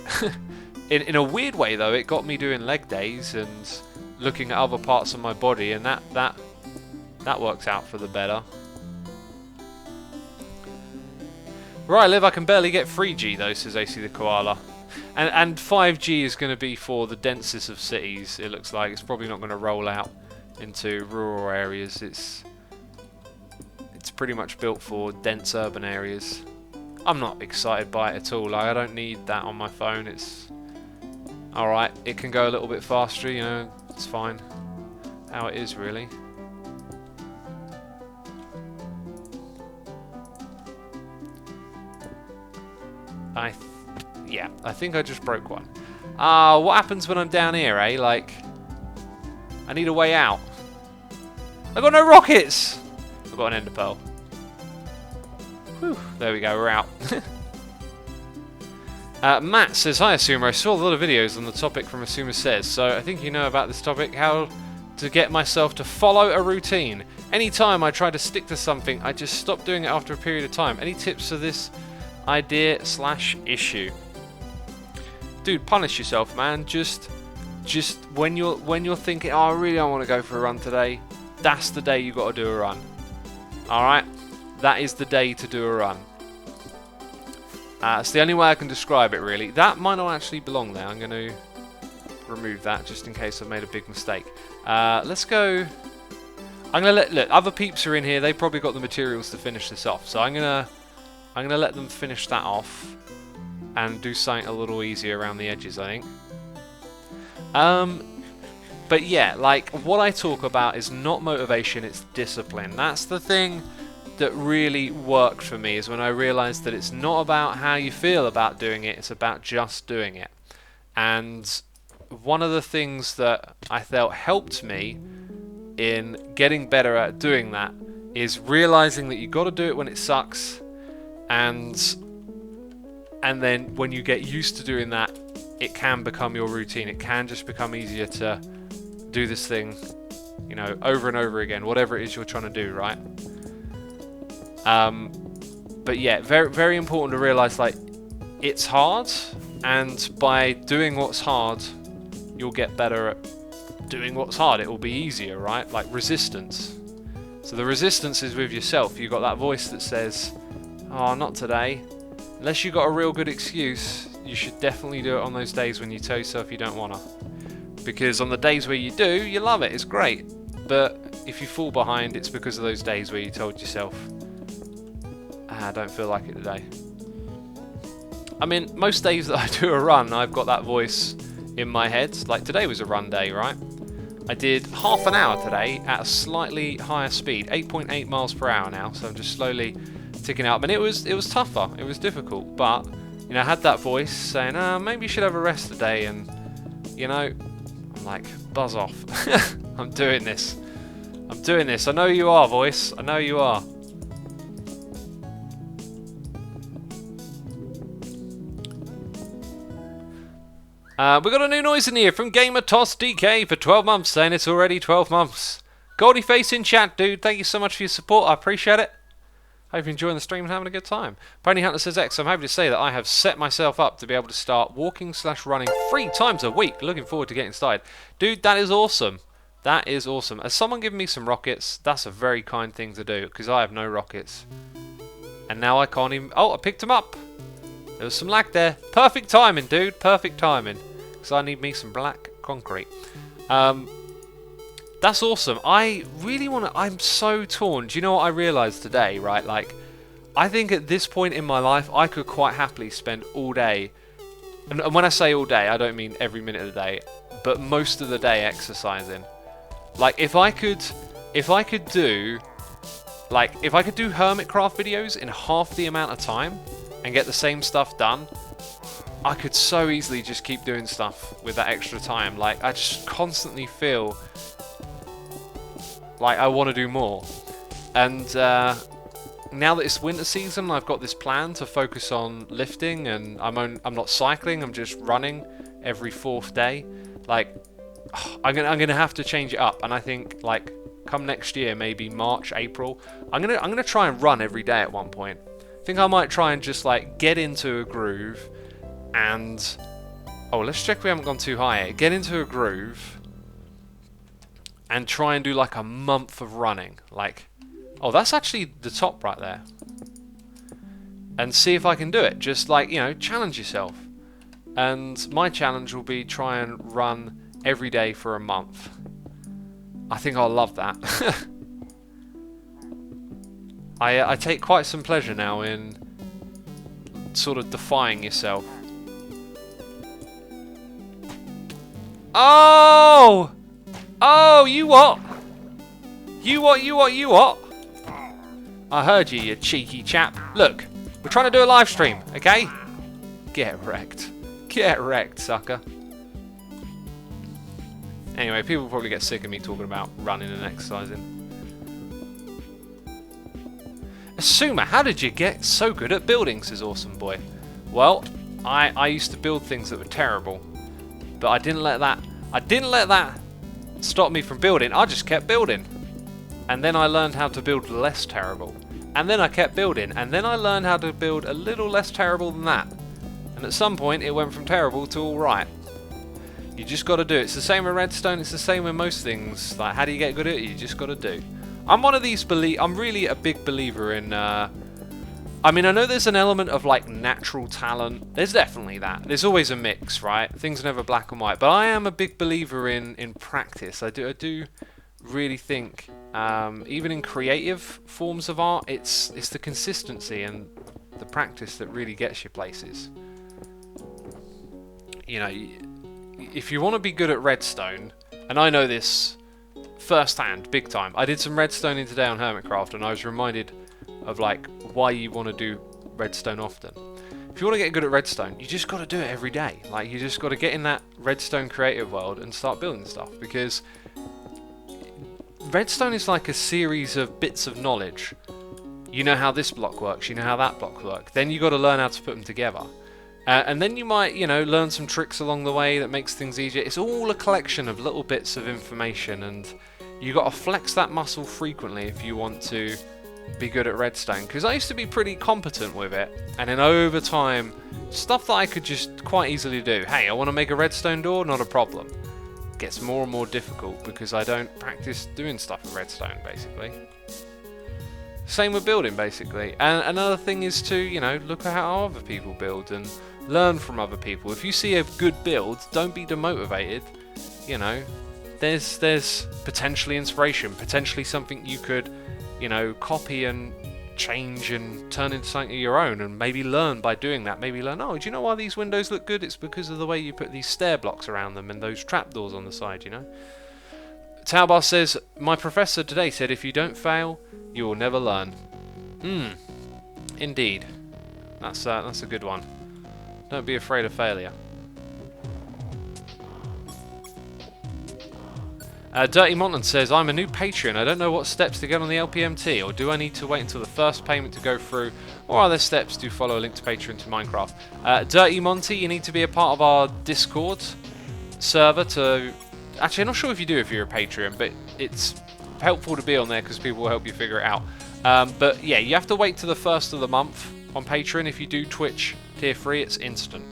in a weird way though, it got me doing leg days and looking at other parts of my body, and that works out for the better. Right, Liv, I can barely get 3G though, says AC the Koala. And 5G is going to be for the densest of cities, it looks like. It's probably not going to roll out into rural areas. It's pretty much built for dense urban areas. I'm not excited by it at all. Like, I don't need that on my phone. It's alright. It can go a little bit faster, you know. It's fine. How it is, really. Yeah, I think I just broke one. What happens when I'm down here, eh? Like, I need a way out. I got no rockets! I've got an ender pearl. Whew, there we go, we're out. Matt says, hi Asuma, I saw a lot of videos on the topic from Asuma Says, so I think you know about this topic, how to get myself to follow a routine. Anytime I try to stick to something, I just stop doing it after a period of time. Any tips for this idea/issue? Dude, punish yourself, man. Just when you're thinking, oh, I really don't want to go for a run today, that's the day you got to do a run. Alright? That is the day to do a run. It's the only way I can describe it, really. That might not actually belong there. I'm going to remove that just in case I've made a big mistake. Let's go. I'm going to look, other peeps are in here. They probably got the materials to finish this off. So I'm going to let them finish that off and do something a little easier around the edges, I think. But yeah, like, what I talk about is not motivation, it's discipline. That's the thing that really worked for me, is when I realized that it's not about how you feel about doing it, it's about just doing it. And one of the things that I felt helped me in getting better at doing that is realizing that you got to do it when it sucks, and then when you get used to doing that, it can become your routine. It can just become easier to do this thing, you know, over and over again, whatever it is you're trying to do, right? But yeah, very, very important to realize, like, it's hard, and by doing what's hard, you'll get better at doing what's hard. It will be easier, right? Like resistance. So the resistance is with yourself. You've got that voice that says, oh, not today. Unless you've got a real good excuse, you should definitely do it on those days when you tell yourself you don't wanna. Because on the days where you do, you love it, it's great. But if you fall behind, it's because of those days where you told yourself, I don't feel like it today. I mean, most days that I do a run, I've got that voice in my head. Like today was a run day, right? I did half an hour today at a slightly higher speed, 8.8 miles per hour now, so I'm just slowly ticking up. And it was tougher, it was difficult, but you know, I had that voice saying, maybe you should have a rest today, and you know, I'm like, buzz off. I'm doing this. I'm doing this. I know you are, voice. I know you are. We got a new noise in here from Gamer Toss DK for 12 months, saying it's already 12 months. Goldie face in chat, dude. Thank you so much for your support. I appreciate it. Hope you're enjoying the stream and having a good time. Pony Hunter says, X, I'm happy to say that I have set myself up to be able to start walking/running 3 times a week. Looking forward to getting started. Dude, that is awesome. That is awesome. As someone giving me some rockets, that's a very kind thing to do, because I have no rockets. And now I can't even... Oh, I picked them up. There was some lag there. Perfect timing, dude. Perfect timing. Because I need me some black concrete. That's awesome. I really want to... I'm so torn. Do you know what I realised today, right? Like, I think at this point in my life, I could quite happily spend all day... And when I say all day, I don't mean every minute of the day, but most of the day exercising. Like, if I could do Hermitcraft videos in half the amount of time and get the same stuff done, I could so easily just keep doing stuff with that extra time. Like, I just constantly feel like I want to do more. And now that it's winter season, I've got this plan to focus on lifting, and I'm not cycling, I'm just running every 4th day. Like, I'm gonna have to change it up, and I think, like, come next year, maybe March, April, I'm gonna try and run every day at one point. I think I might try and just like get into a groove, and let's check we haven't gone too high. Get into a groove and try and do like a month of running. Like, that's actually the top right there. And see if I can do it. Just like, you know, challenge yourself. And my challenge will be try and run every day for a month. I think I'll love that. I take quite some pleasure now in sort of defying yourself. Oh, you what? You what? I heard you, you cheeky chap. Look, we're trying to do a live stream, okay? Get wrecked. Get wrecked, sucker. Anyway, people probably get sick of me talking about running and exercising. Asuma, how did you get so good at building, says Awesome Boy. Well, I used to build things that were terrible, but I didn't let that stop me from building. I just kept building. And then I learned how to build less terrible. And then I kept building, and then I learned how to build a little less terrible than that. And at some point it went from terrible to alright. You just got to do it. It's the same with redstone, it's the same with most things. Like, how do you get good at it? You just got to do. I'm one of these I'm really a big believer in I mean, I know there's an element of like natural talent. There's definitely that. There's always a mix, right? Things are never black and white. But I am a big believer in practice. I do really think even in creative forms of art, it's the consistency and the practice that really gets you places. You know, if you want to be good at redstone, And I know this firsthand, big time. I did some redstoning today on Hermitcraft, and I was reminded of like why you want to do redstone often. If you want to get good at redstone, you just got to do it every day. Like, you just got to get in that redstone creative world and start building stuff, because redstone is like a series of bits of knowledge. You know how this block works, you know how that block works. Then you got to learn how to put them together. And then you might, you know, learn some tricks along the way that makes things easier. It's all a collection of little bits of information, and you got to flex that muscle frequently if you want to be good at redstone. Because I used to be pretty competent with it, and then over time, stuff that I could just quite easily do. Hey, I want to make a redstone door, not a problem. It gets more and more difficult because I don't practice doing stuff with redstone, basically. Same with building, basically. And another thing is to, you know, look at how other people build and learn from other people. If you see a good build, don't be demotivated. You know, there's potentially inspiration, potentially something you could, you know, copy and change and turn into something of your own, and maybe learn by doing that. Maybe learn, oh, do you know why these windows look good? It's because of the way you put these stair blocks around them and those trapdoors on the side, you know. Taubar says, my professor today said if you don't fail, you will never learn. Indeed. That's a good one. Don't be afraid of failure. Dirty Montland says, I'm a new Patreon. I don't know what steps to get on the LPMT, or do I need to wait until the first payment to go through, or are there steps to follow a link to Patreon to Minecraft? Dirty Monty, you need to be a part of our Discord server to... Actually, I'm not sure if you do if you're a Patreon, but it's helpful to be on there because people will help you figure it out. But yeah, you have to wait to the first of the month on Patreon. If you do Twitch tier 3, it's instant.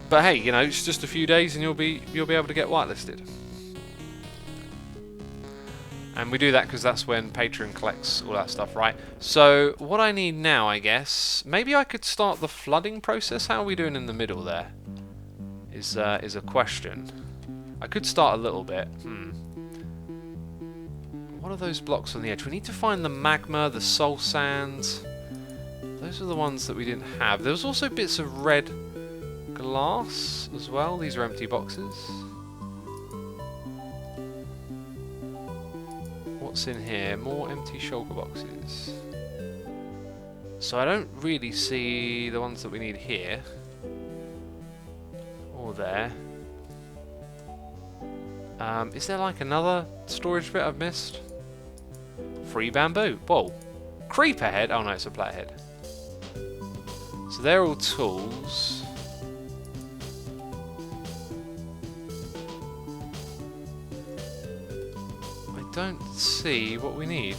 But hey, you know, it's just a few days and you'll be able to get whitelisted. And we do that because that's when Patreon collects all that stuff, right? So what I need now, I guess, maybe I could start the flooding process. How are we doing in the middle there? Is a question. I could start a little bit. What are those blocks on the edge? We need to find the magma, the soul sands. Those are the ones that we didn't have. There was also bits of red glass as well. These are empty boxes. What's in here? More empty shulker boxes. So I don't really see the ones that we need here. Or there. Is there like another storage bit I've missed? Free bamboo. Whoa. Creeper head. Oh no, it's a player head. So they're all tools. I don't see what we need.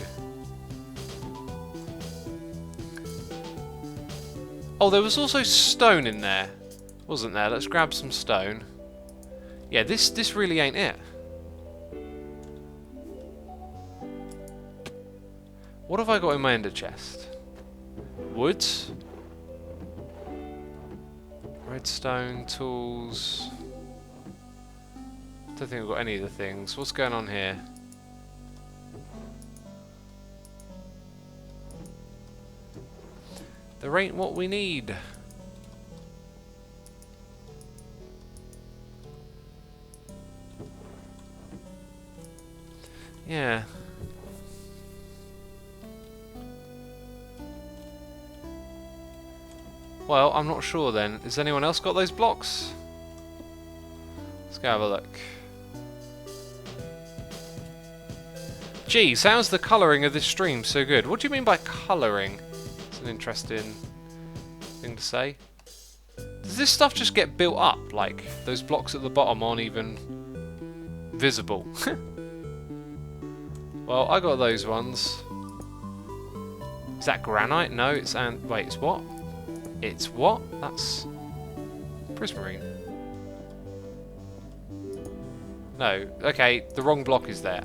Oh, there was also stone in there, wasn't there? Let's grab some stone. Yeah, this really ain't it. What have I got in my ender chest? Wood. Redstone, tools. Don't think I've got any of the things. What's going on here? There ain't what we need. Yeah. Well, I'm not sure then. Has anyone else got those blocks? Let's go have a look. Geez, how's the colouring of this stream so good? What do you mean by colouring? It's an interesting thing to say. Does this stuff just get built up? Like, those blocks at the bottom aren't even visible? Well, I got those ones. Is that granite? No, it's wait, it's what? It's what? That's prismarine. No, okay, the wrong block is there.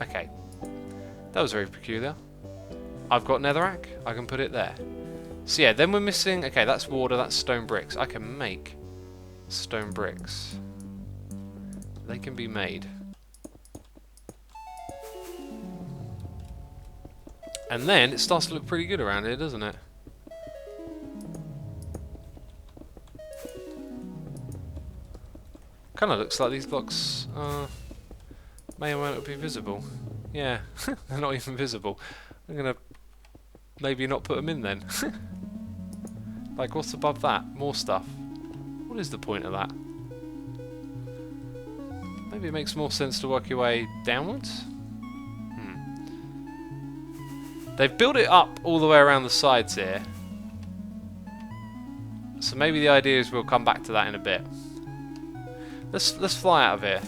Okay, that was very peculiar. I've got netherrack. I can put it there. So yeah, then we're missing. Okay, that's water. That's stone bricks. I can make stone bricks. They can be made. And then it starts to look pretty good around here, doesn't it? Kind of looks like these blocks may or may not be visible. Yeah, they're not even visible. I'm gonna maybe not put them in then. Like, what's above that? More stuff. What is the point of that? Maybe it makes more sense to work your way downwards? They've built it up all the way around the sides here. So maybe the idea is we'll come back to that in a bit. Let's fly out of here.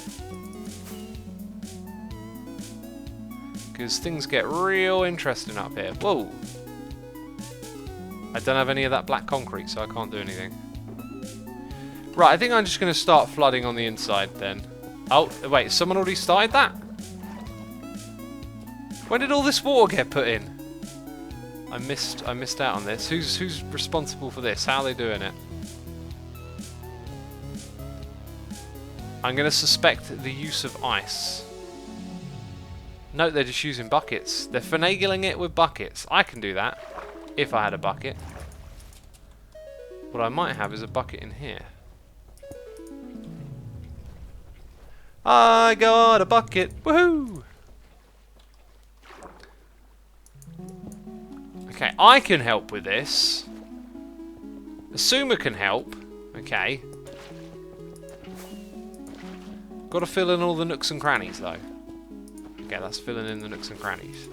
Because things get real interesting up here. Whoa! I don't have any of that black concrete, so I can't do anything. Right, I think I'm just going to start flooding on the inside then. Oh, wait, someone already started that? When did all this water get put in? I missed out on this. Who's responsible for this? How are they doing it? I'm going to suspect the use of ice. No, they're just using buckets. They're finagling it with buckets. I can do that if I had a bucket. What I might have is a bucket in here. I got a bucket. Woohoo! Okay, I can help with this. Asuma can help. Okay. Got to fill in all the nooks and crannies, though. Okay, that's filling in the nooks and crannies.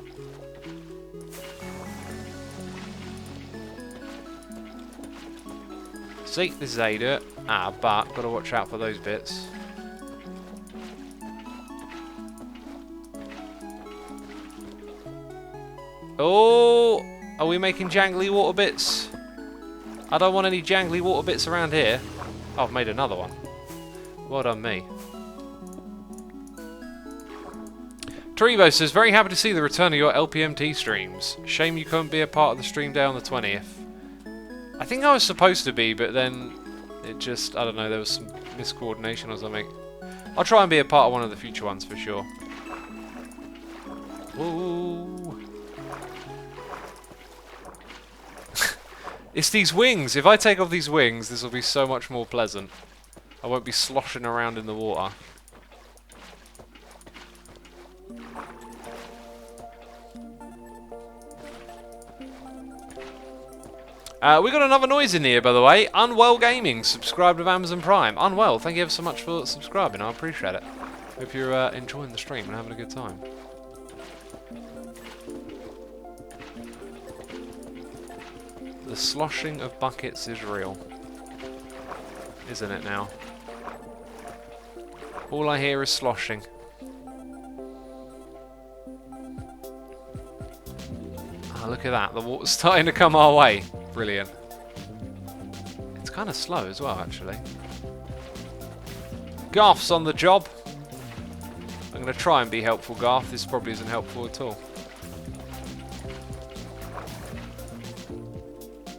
See, this is how you do it. But got to watch out for those bits. Oh! Are we making jangly water bits? I don't want any jangly water bits around here. Oh, I've made another one. Well done me. Toribo says, very happy to see the return of your LPMT streams. Shame you couldn't be a part of the stream day on the 20th. I think I was supposed to be, but then it just, I don't know, there was some miscoordination or something. I'll try and be a part of one of the future ones for sure. Ooh. It's these wings. If I take off these wings, this will be so much more pleasant. I won't be sloshing around in the water. We got another noise in here, by the way. Unwell Gaming, subscribed with Amazon Prime. Unwell, thank you ever so much for subscribing. I appreciate it. Hope you're enjoying the stream and having a good time. The sloshing of buckets is real. Isn't it now? All I hear is sloshing. Ah, look at that. The water's starting to come our way. Brilliant. It's kind of slow as well, actually. Garth's on the job. I'm going to try and be helpful, Garth. This probably isn't helpful at all.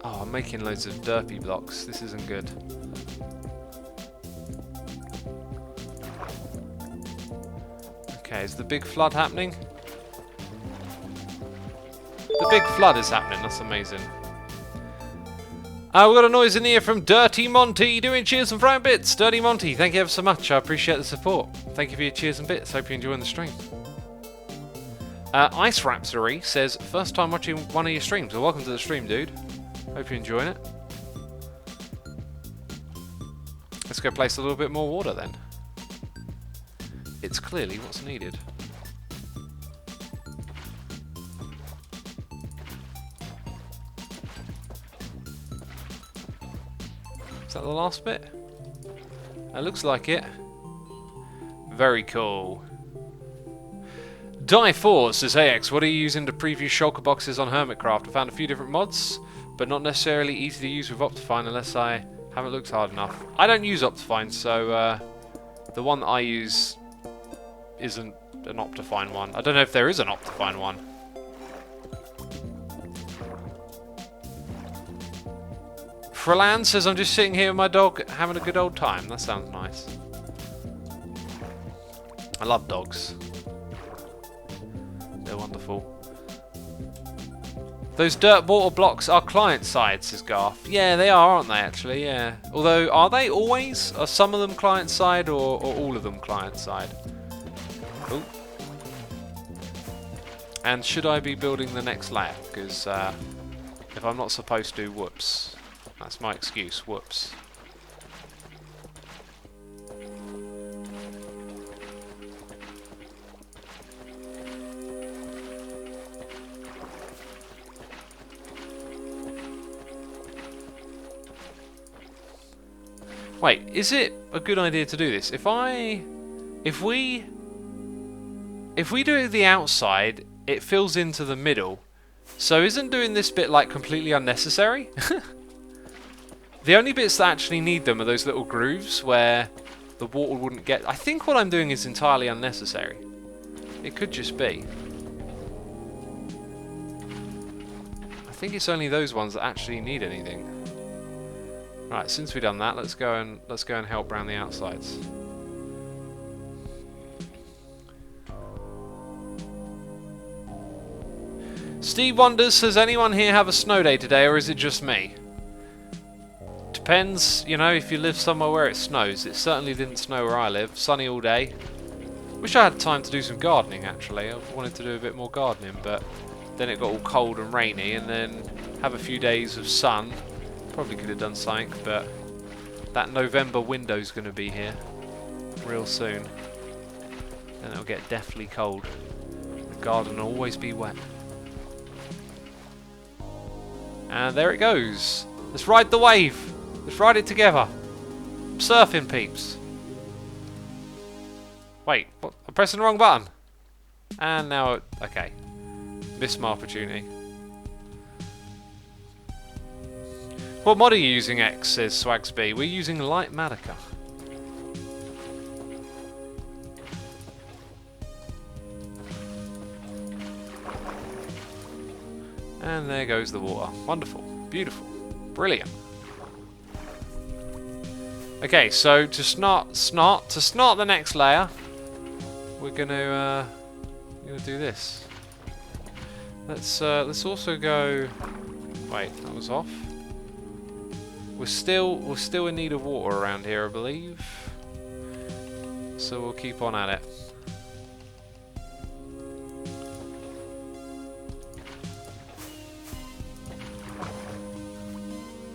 Oh, I'm making loads of derpy blocks. This isn't good. Okay, is the big flood happening? The big flood is happening. That's amazing. We've got a noise in here from Dirty Monty doing cheers and frying bits. Dirty Monty, thank you ever so much. I appreciate the support. Thank you for your cheers and bits. Hope you're enjoying the stream. Ice Rhapsody says, first time watching one of your streams. Well, welcome to the stream, dude. Hope you're enjoying it. Let's go place a little bit more water then. It's clearly what's needed. Is that the last bit? It looks like it. Very cool. Die4 says, hey X, what are you using to preview shulker boxes on Hermitcraft? I found a few different mods, but not necessarily easy to use with Optifine unless I haven't looked hard enough. I don't use Optifine, so the one that I use isn't an Optifine one. I don't know if there is an Optifine one. Frelan says, I'm just sitting here with my dog having a good old time. That sounds nice. I love dogs. They're wonderful. Those dirt water blocks are client side, says Garth. Yeah, they are, aren't they, actually? Yeah. Although, are they always? Are some of them client side or all of them client side? Ooh. And should I be building the next layer? Because if I'm not supposed to, whoops. That's my excuse, whoops. Wait, is it a good idea to do this? If we do it the outside, it fills into the middle. So isn't doing this bit like completely unnecessary? The only bits that actually need them are those little grooves where the water wouldn't get. I think what I'm doing is entirely unnecessary. It could just be. I think it's only those ones that actually need anything. Right, since we've done that, let's go and help around the outsides. Steve wonders, does anyone here have a snow day today, or is it just me? Depends, you know, if you live somewhere where it snows. It certainly didn't snow where I live. Sunny all day. Wish I had time to do some gardening, actually. I wanted to do a bit more gardening, but then it got all cold and rainy, and then have a few days of sun. Probably could have done something, but that November window's going to be here real soon. And it'll get deathly cold. The garden will always be wet. And there it goes. Let's ride the wave. Let's ride it together. I'm surfing, peeps. Wait, what? I'm pressing the wrong button. And now, okay. Missed my opportunity. What mod are you using, X, says Swagsby. We're using Light Magica. And there goes the water. Wonderful. Beautiful. Brilliant. Okay, so to snot the next layer, we're gonna do this. Let's also go. Wait, that was off. We're still in need of water around here, I believe. So we'll keep on at it.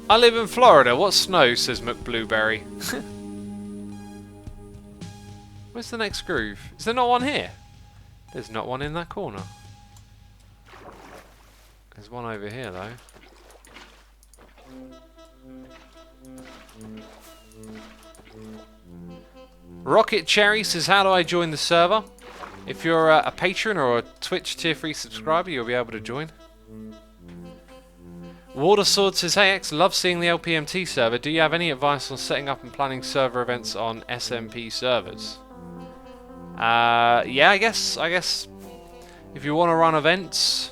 I live in Florida. What snow, says McBlueberry. Where's the next groove? Is there not one here? There's not one in that corner. There's one over here, though. Rocket Cherry says, how do I join the server? If you're a patron or a Twitch tier 3 subscriber, you'll be able to join. Watersword says, hey X, love seeing the LPMT server. Do you have any advice on setting up and planning server events on SMP servers? Yeah, I guess if you want to run events,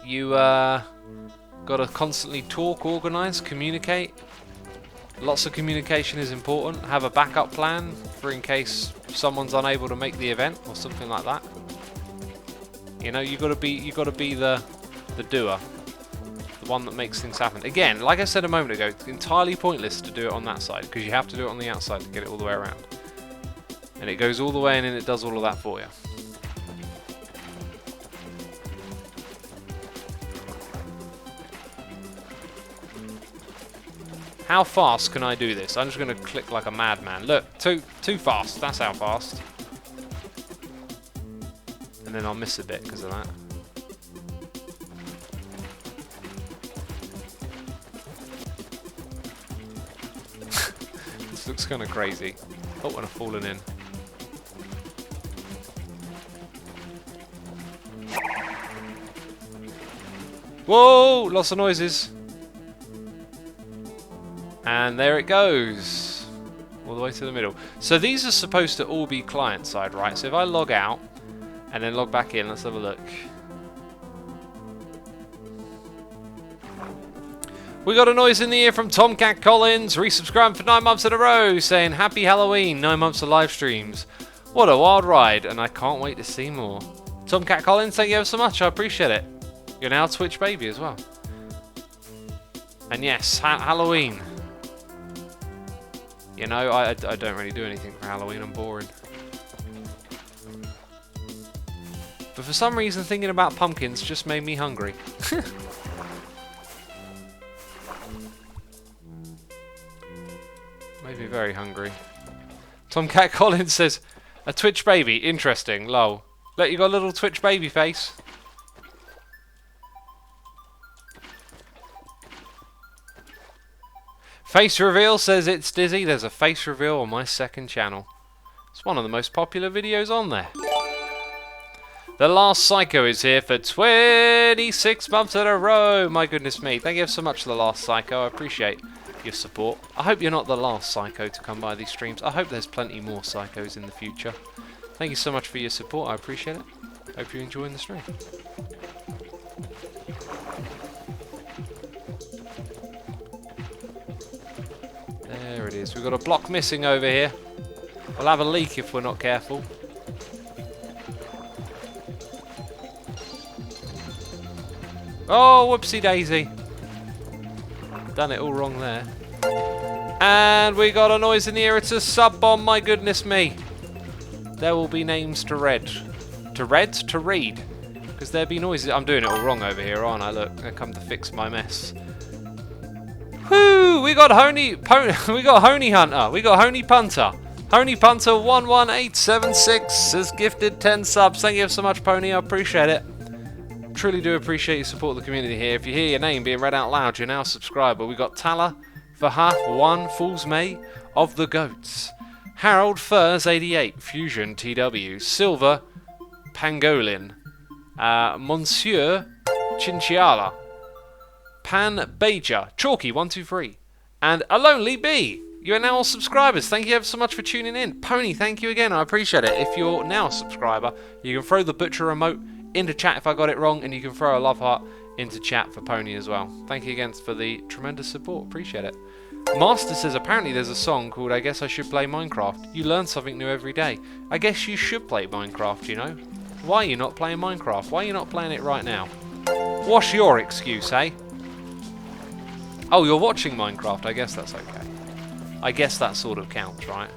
you gotta constantly talk, organize, communicate. Lots of communication is important. Have a backup plan for in case someone's unable to make the event or something like that. You know, you gotta be the doer, the one that makes things happen. Again, like I said a moment ago, it's entirely pointless to do it on that side because you have to do it on the outside to get it all the way around. And it goes all the way in and it does all of that for you. How fast can I do this? I'm just going to click like a madman. Look, too fast. That's how fast. And then I'll miss a bit because of that. This looks kind of crazy. Oh, and I've fallen in. Whoa! Lots of noises. And there it goes. All the way to the middle. So these are supposed to all be client side, right? So if I log out and then log back in, let's have a look. We got a noise in the ear from Tomcat Collins, resubscribing for 9 months in a row, saying happy Halloween, 9 months of live streams. What a wild ride, and I can't wait to see more. Tomcat Collins, thank you ever so much, I appreciate it. You're now Twitch baby as well. And yes, Halloween. You know, I don't really do anything for Halloween. I'm boring. But for some reason, thinking about pumpkins just made me hungry. Made me very hungry. Tomcat Collins says, a Twitch baby, interesting, lol. Look, you got a little Twitch baby face. Face reveal says it's Dizzy. There's a face reveal on my second channel. It's one of the most popular videos on there. The Last Psycho is here for 26 months in a row. My goodness me. Thank you so much for The Last Psycho. I appreciate your support. I hope you're not the last Psycho to come by these streams. I hope there's plenty more Psychos in the future. Thank you so much for your support. I appreciate it. Hope you're enjoying the stream. There it is. We've got a block missing over here. We'll have a leak if we're not careful. Oh, whoopsie daisy. Done it all wrong there. And we got a noise in the air. It's a sub bomb. My goodness me. There will be names to read. To read? To read. Because there'll be noises. I'm doing it all wrong over here, aren't I? Look, I come to fix my mess. Whoo! We got Honey Hunter. We got Honey Punter. Honey Punter 11876 has gifted 10 subs. Thank you so much, Pony. I appreciate it. Truly do appreciate your support of the community here. If you hear your name being read out loud, you're now a subscriber. We got Tala, Vahaf 1, Fool's May of the Goats, Harold Furs 88, Fusion TW, Silver Pangolin, Monsieur Chinchiala, Pan Beja, Chalky 123, and A Lonely Bee. You are now all subscribers. Thank you ever so much for tuning in. Pony, thank you again. I appreciate it. If you're now a subscriber, you can throw the butcher remote into chat if I got it wrong, and you can throw a love heart into chat for Pony as well. Thank you again for the tremendous support. Appreciate it. Master says apparently there's a song called I Guess I Should Play Minecraft. You learn something new every day. I guess you should play Minecraft, you know. Why are you not playing Minecraft? Why are you not playing it right now? What's your excuse, eh? Oh, you're watching Minecraft. I guess that's okay. I guess that sort of counts, right?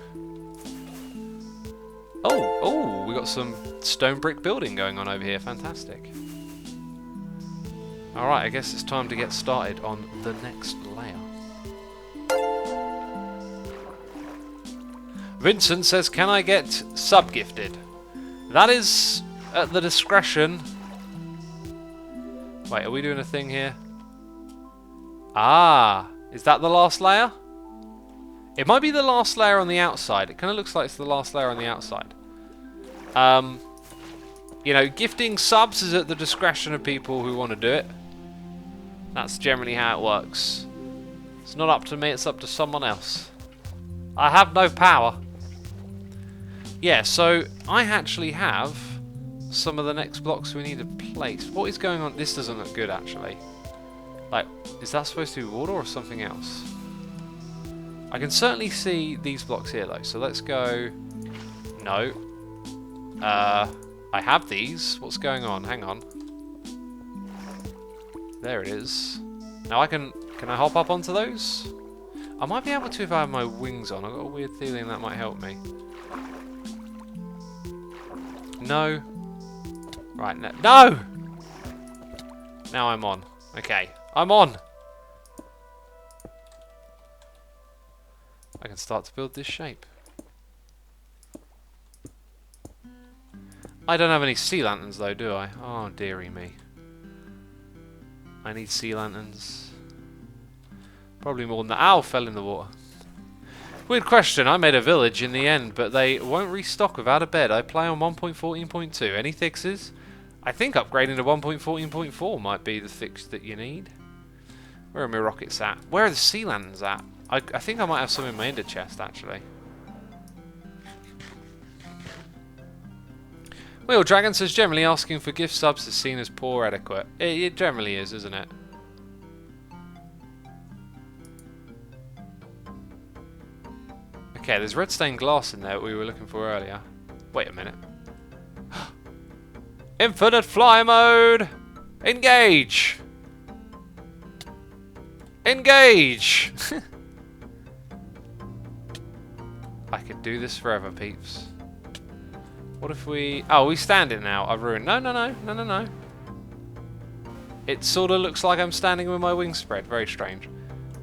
Oh, we got some stone brick building going on over here. Fantastic. Alright, I guess it's time to get started on the next layer. Vincent says, can I get sub-gifted? That is at the discretion... Wait, are we doing a thing here? Ah, is that the last layer? It might be the last layer on the outside. It kind of looks like it's the last layer on the outside. You know, gifting subs is at the discretion of people who want to do it. That's generally how it works. It's not up to me, it's up to someone else. I have no power. Yeah, so I actually have some of the next blocks we need to place. What is going on? This doesn't look good, actually. Like, is that supposed to be water or something else? I can certainly see these blocks here, though. So let's go... No. I have these. What's going on? Hang on. There it is. Now I can I hop up onto those? I might be able to if I have my wings on. I've got a weird feeling that might help me. No. Right, no. No! Now I'm on. Okay. I'm on! I can start to build this shape. I don't have any sea lanterns though, do I? Oh, dearie me. I need sea lanterns. Probably more than that. Ow, fell in the water. Weird question. I made a village in the end, but they won't restock without a bed. I play on 1.14.2. Any fixes? I think upgrading to 1.14.4 might be the fix that you need. Where are my rockets at? Where are the sea lanterns at? I think I might have some in my ender chest, actually. Wheel Dragon says generally asking for gift subs is seen as poor adequate. It generally is, isn't it? Okay, there's red stained glass in there that we were looking for earlier. Wait a minute. Infinite fly mode! Engage! Engage! I could do this forever, peeps. What if we... Oh, we stand it now. I've ruined... No, no, no. No, no, no. It sort of looks like I'm standing with my wings spread. Very strange.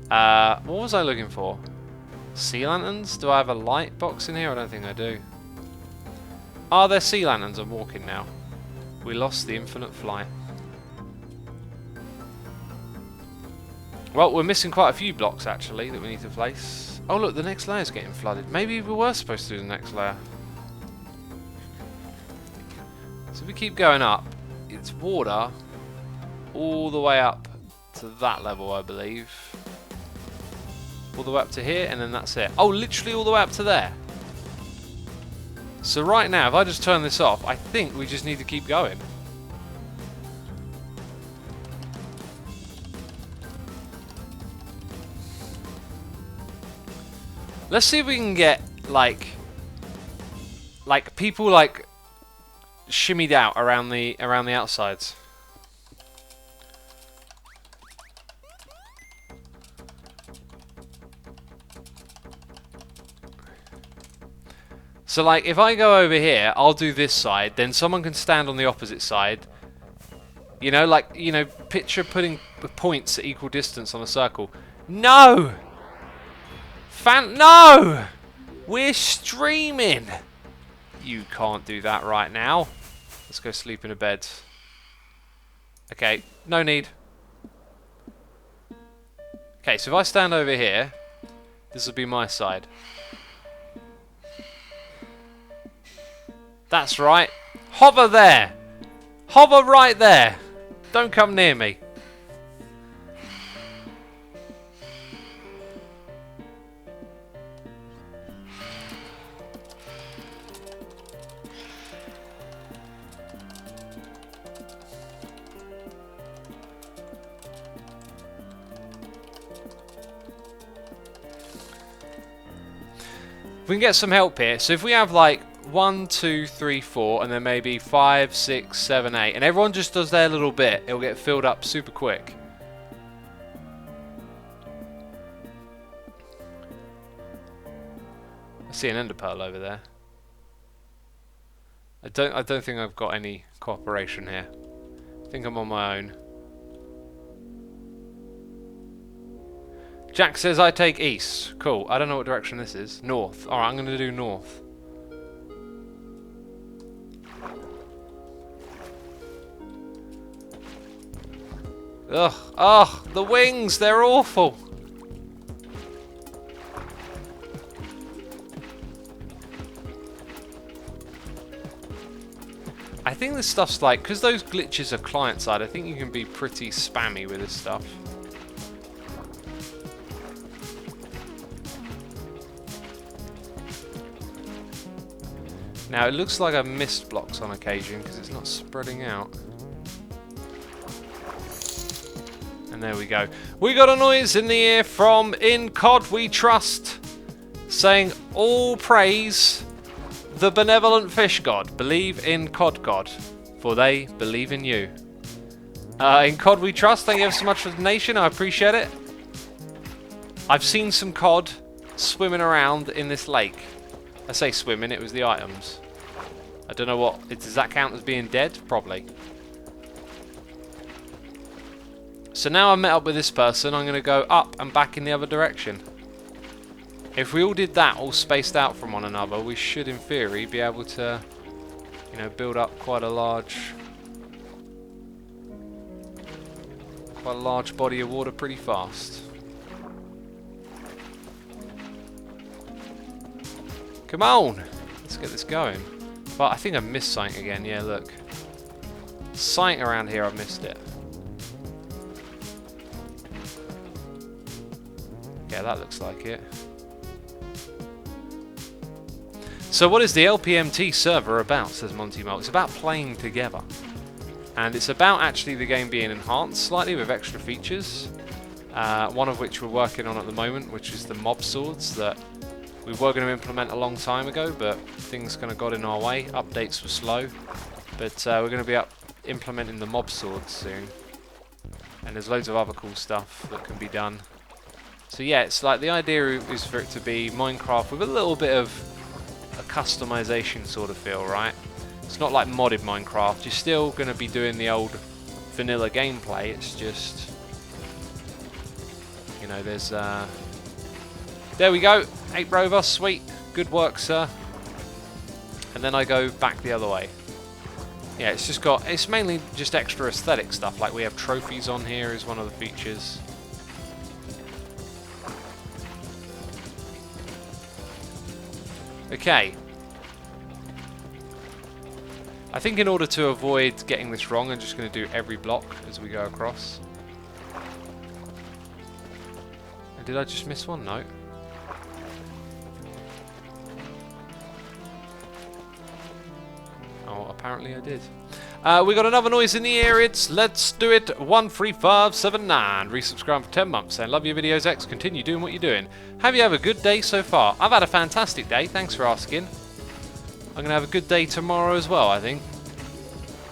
What was I looking for? Sea lanterns? Do I have a light box in here? I don't think I do. Are there sea lanterns? I'm walking now. We lost the infinite flight. Well, we're missing quite a few blocks, actually, that we need to place. Oh, look, the next layer's getting flooded. Maybe we were supposed to do the next layer. So if we keep going up, it's water all the way up to that level, I believe. All the way up to here, and then that's it. Oh, literally all the way up to there. So right now, if I just turn this off, I think we just need to keep going. Let's see if we can get like people like shimmied out around the outsides. So like if I go over here, I'll do this side, then someone can stand on the opposite side. You know, like, you know, picture putting points at equal distance on a circle. No! No! We're streaming! You can't do that right now. Let's go sleep in a bed. Okay, no need. Okay, so if I stand over here, this will be my side. That's right. Hover there! Hover right there! Don't come near me. We can get some help here. So if we have like 1, 2, 3, 4, and then maybe 5, 6, 7, 8, and everyone just does their little bit, it'll get filled up super quick. I see an ender pearl over there. I don't think I've got any cooperation here. I think I'm on my own. Jack says I take east. Cool. I don't know what direction this is. North. Alright, I'm going to do north. Ugh. Ugh. The wings. They're awful. I think this stuff's like... Because those glitches are client-side, I think you can be pretty spammy with this stuff. Now it looks like I've missed blocks on occasion because it's not spreading out. And there we go. We got a noise in the ear from In COD We Trust, saying all praise the benevolent fish god. Believe in COD God, for they believe in you. In COD We Trust, thank you ever so much for the donation. I appreciate it. I've seen some cod swimming around in this lake. I say swimming, it was the items. I don't know what... Does that count as being dead? Probably. So now I've met up with this person, I'm going to go up and back in the other direction. If we all did that, all spaced out from one another, we should, in theory, be able to, you know, build up quite a large body of water pretty fast. Come on! Let's get this going. But I think I missed something again. Yeah, look. Something around here, I've missed it. Yeah, that looks like it. So what is the LPMT server about, says Monty Mo? It's about playing together. And it's about actually the game being enhanced slightly with extra features. One of which we're working on at the moment, which is the mob swords that we were going to implement a long time ago, but things kind of got in our way. Updates were slow. But we're going to be implementing the mob swords soon. And there's loads of other cool stuff that can be done. So yeah, it's like the idea is for it to be Minecraft with a little bit of a customization sort of feel, right? It's not like modded Minecraft. You're still going to be doing the old vanilla gameplay. It's just, you know, there's there we go. 8 Rover, sweet, good work, sir. And then I go back the other way. Yeah, it's mainly just extra aesthetic stuff. Like we have trophies on here is one of the features. Okay. I think in order to avoid getting this wrong, I'm just going to do every block as we go across. And did I just miss one? No. Oh, apparently I did. We got another noise in the ear. It's Let's Do It 13579. Resubscribe for 10 months. And love your videos, X. Continue doing what you're doing. Have you had a good day so far? I've had a fantastic day. Thanks for asking. I'm going to have a good day tomorrow as well, I think.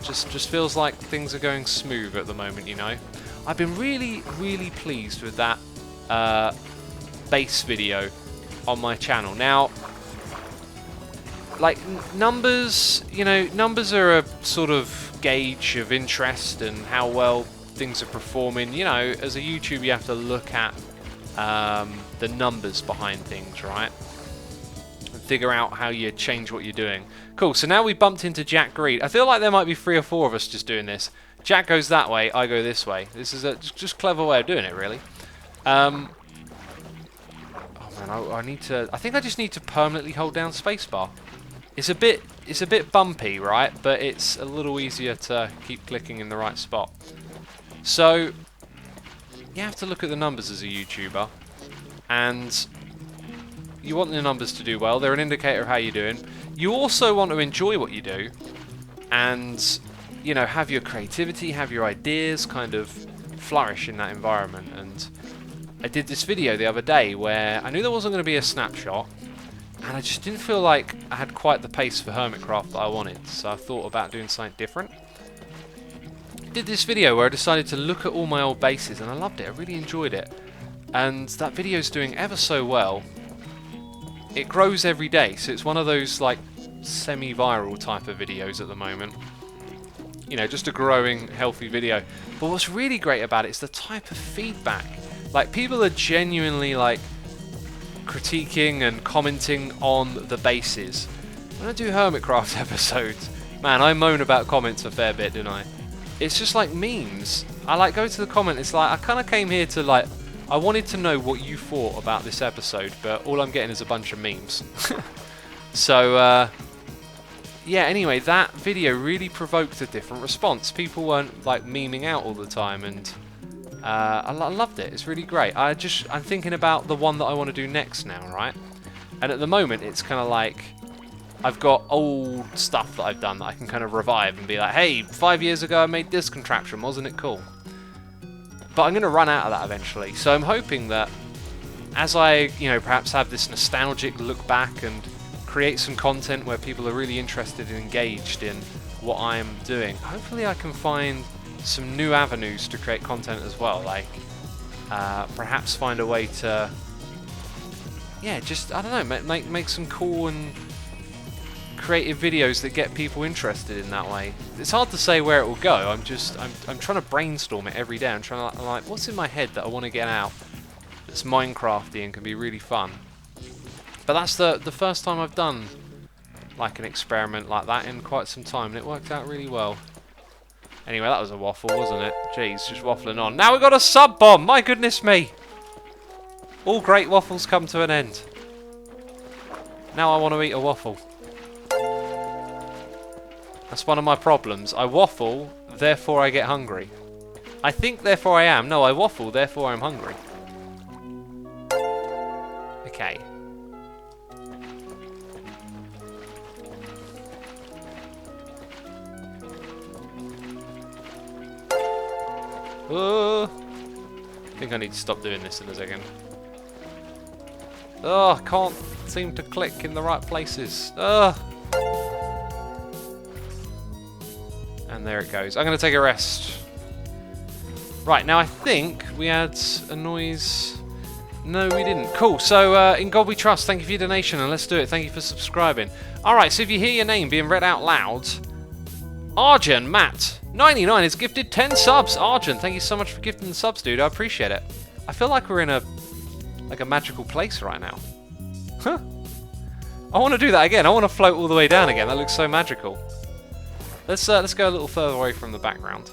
Just feels like things are going smooth at the moment, you know. I've been really, really pleased with that base video on my channel. Now, like, numbers, you know, numbers are a sort of gauge of interest and how well things are performing. You know, as a YouTuber, you have to look at the numbers behind things, right? Figure out how you change what you're doing. Cool, so now we bumped into Jack Greed. I feel like there might be 3 or 4 of us just doing this. Jack goes that way, I go this way. This is a just clever way of doing it, really. Oh man, I think I just need to permanently hold down spacebar. It's a bit bumpy, right? But it's a little easier to keep clicking in the right spot. So you have to look at the numbers as a YouTuber, and you want the numbers to do well. They're an indicator of how you're doing. You also want to enjoy what you do and, you know, have your creativity, have your ideas kind of flourish in that environment. And I did this video the other day where I knew there wasn't going to be a snapshot, and I just didn't feel like I had quite the pace for Hermitcraft that I wanted, so I thought about doing something different. I did this video where I decided to look at all my old bases, and I loved it. I really enjoyed it. And that video's doing ever so well. It grows every day, so it's one of those like semi-viral type of videos at the moment. You know, just a growing, healthy video. But what's really great about it is the type of feedback. Like, people are genuinely like critiquing and commenting on the bases. When I do Hermitcraft episodes, man, I moan about comments a fair bit, don't I? It's just like memes. I like go to the comment. It's like I kind of came here to like. I wanted to know what you thought about this episode, but all I'm getting is a bunch of memes. So, yeah, anyway, that video really provoked a different response. People weren't, like, memeing out all the time, and I loved it. It's really great. I'm thinking about the one that I want to do next now, right? And at the moment, it's kind of like, I've got old stuff that I've done that I can kind of revive and be like, hey, 5 years ago I made this contraption, wasn't it cool? But I'm going to run out of that eventually, so I'm hoping that as I, you know, perhaps have this nostalgic look back and create some content where people are really interested and engaged in what I'm doing, hopefully I can find some new avenues to create content as well, like perhaps find a way to, yeah, just, I don't know, make some cool and creative videos that get people interested in that way. It's hard to say where it will go. I'm trying to brainstorm it every day. I'm like, what's in my head that I want to get out that's Minecrafty and can be really fun. But that's the first time I've done like an experiment like that in quite some time, and it worked out really well. Anyway, that was a waffle, wasn't it? Jeez, just waffling on. Now we've got a sub bomb. My goodness me! All great waffles come to an end. Now I want to eat a waffle. That's one of my problems. I waffle, therefore I get hungry. I think, therefore I am. No, I waffle, therefore I'm hungry. Okay. I think I need to stop doing this in a second. Oh, I can't seem to click in the right places. And there it goes. I'm going to take a rest. Right, now I think we had a noise. No, we didn't. Cool. So, in God we trust. Thank you for your donation, and let's do it. Thank you for subscribing. Alright, so if you hear your name being read out loud, Arjun Matt 99 has gifted 10 subs. Arjun, thank you so much for gifting the subs, dude. I appreciate it. I feel like we're in a magical place right now. Huh? I want to do that again. I want to float all the way down again. That looks so magical. Let's go a little further away from the background.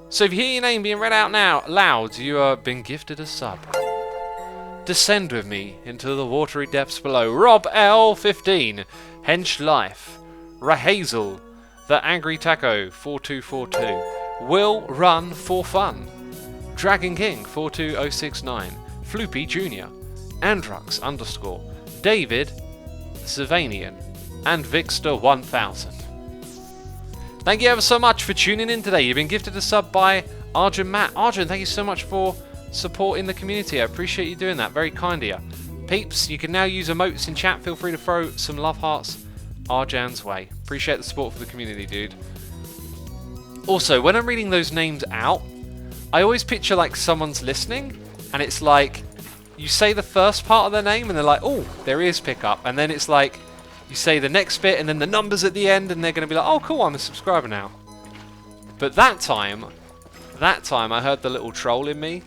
So if you hear your name being read out now loud, you are being gifted a sub. Descend with me into the watery depths below. Rob L15, Hench Life, Rahazel, The Angry Taco 4242, Will Run for Fun, Dragon King 42069, Floopy Jr., Andrux _ David Savanian, and Vixter 1000. Thank you ever so much for tuning in today. You've been gifted a sub by Arjun Matt. Arjun, thank you so much for supporting the community. I appreciate you doing that. Very kind of you. Peeps, you can now use emotes in chat. Feel free to throw some love hearts Arjan's way. Appreciate the support for the community, dude. Also, when I'm reading those names out, I always picture like someone's listening, and it's like you say the first part of their name and they're like, oh, their ears pick up, and then it's like you say the next bit and then the numbers at the end, and they're going to be like, oh cool, I'm a subscriber now. But that time I heard the little troll in me.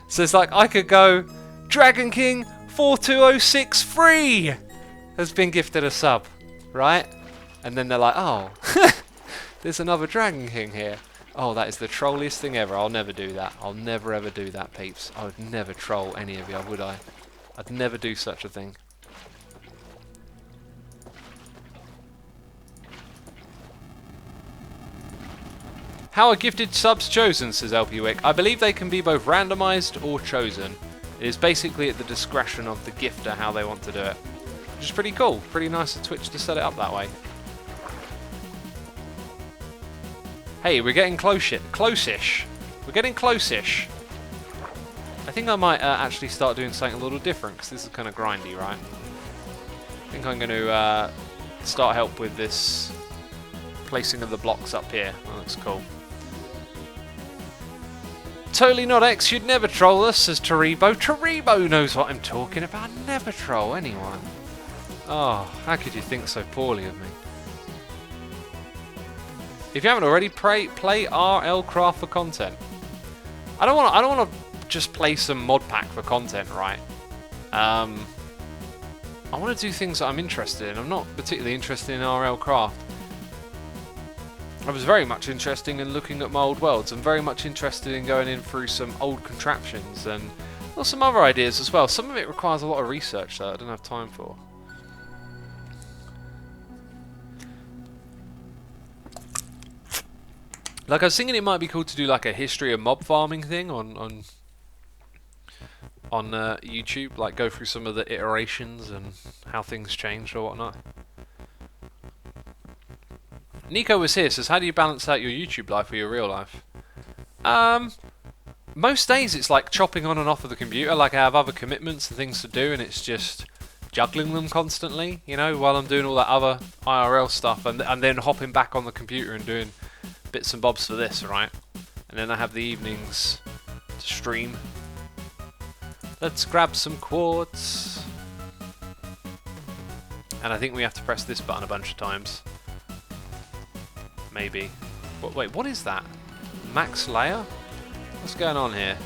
So it's like I could go, Dragon King 42063 has been gifted a sub, right? And then they're like, oh, there's another Dragon King here. Oh, that is the trolliest thing ever. I'll never do that. I'll never ever do that, peeps. I would never troll any of you, would I? I'd never do such a thing. How are gifted subs chosen, says LP Wick. I believe they can be both randomized or chosen. It is basically at the discretion of the gifter how they want to do it. Which is pretty cool. Pretty nice of Twitch to set it up that way. Hey, we're getting close-ish. We're getting close-ish. I think I might actually start doing something a little different, because this is kind of grindy, right? I think I'm going to start help with this placing of the blocks up here. That looks cool. Totally not X, you'd never troll us, says Taribo. Taribo knows what I'm talking about. I never troll anyone. Oh, how could you think so poorly of me? If you haven't already, play RL Craft for content. I don't want to just play some mod pack for content, right? I want to do things that I'm interested in. I'm not particularly interested in RL Craft. I was very much interested in looking at my old worlds. I'm very much interested in going in through some old contraptions and some other ideas as well. Some of it requires a lot of research that I don't have time for. Like, I was thinking it might be cool to do like a history of mob farming thing on YouTube, like go through some of the iterations and how things changed or whatnot. Nico was here, says, how do you balance out your YouTube life with your real life? Most days it's like chopping on and off of the computer, like I have other commitments and things to do, and it's just juggling them constantly, you know, while I'm doing all that other IRL stuff, and then hopping back on the computer and doing bits and bobs for this, right? And then I have the evenings to stream. Let's grab some quartz. And I think we have to press this button a bunch of times. Maybe. Wait, what is that? Max layer? What's going on here?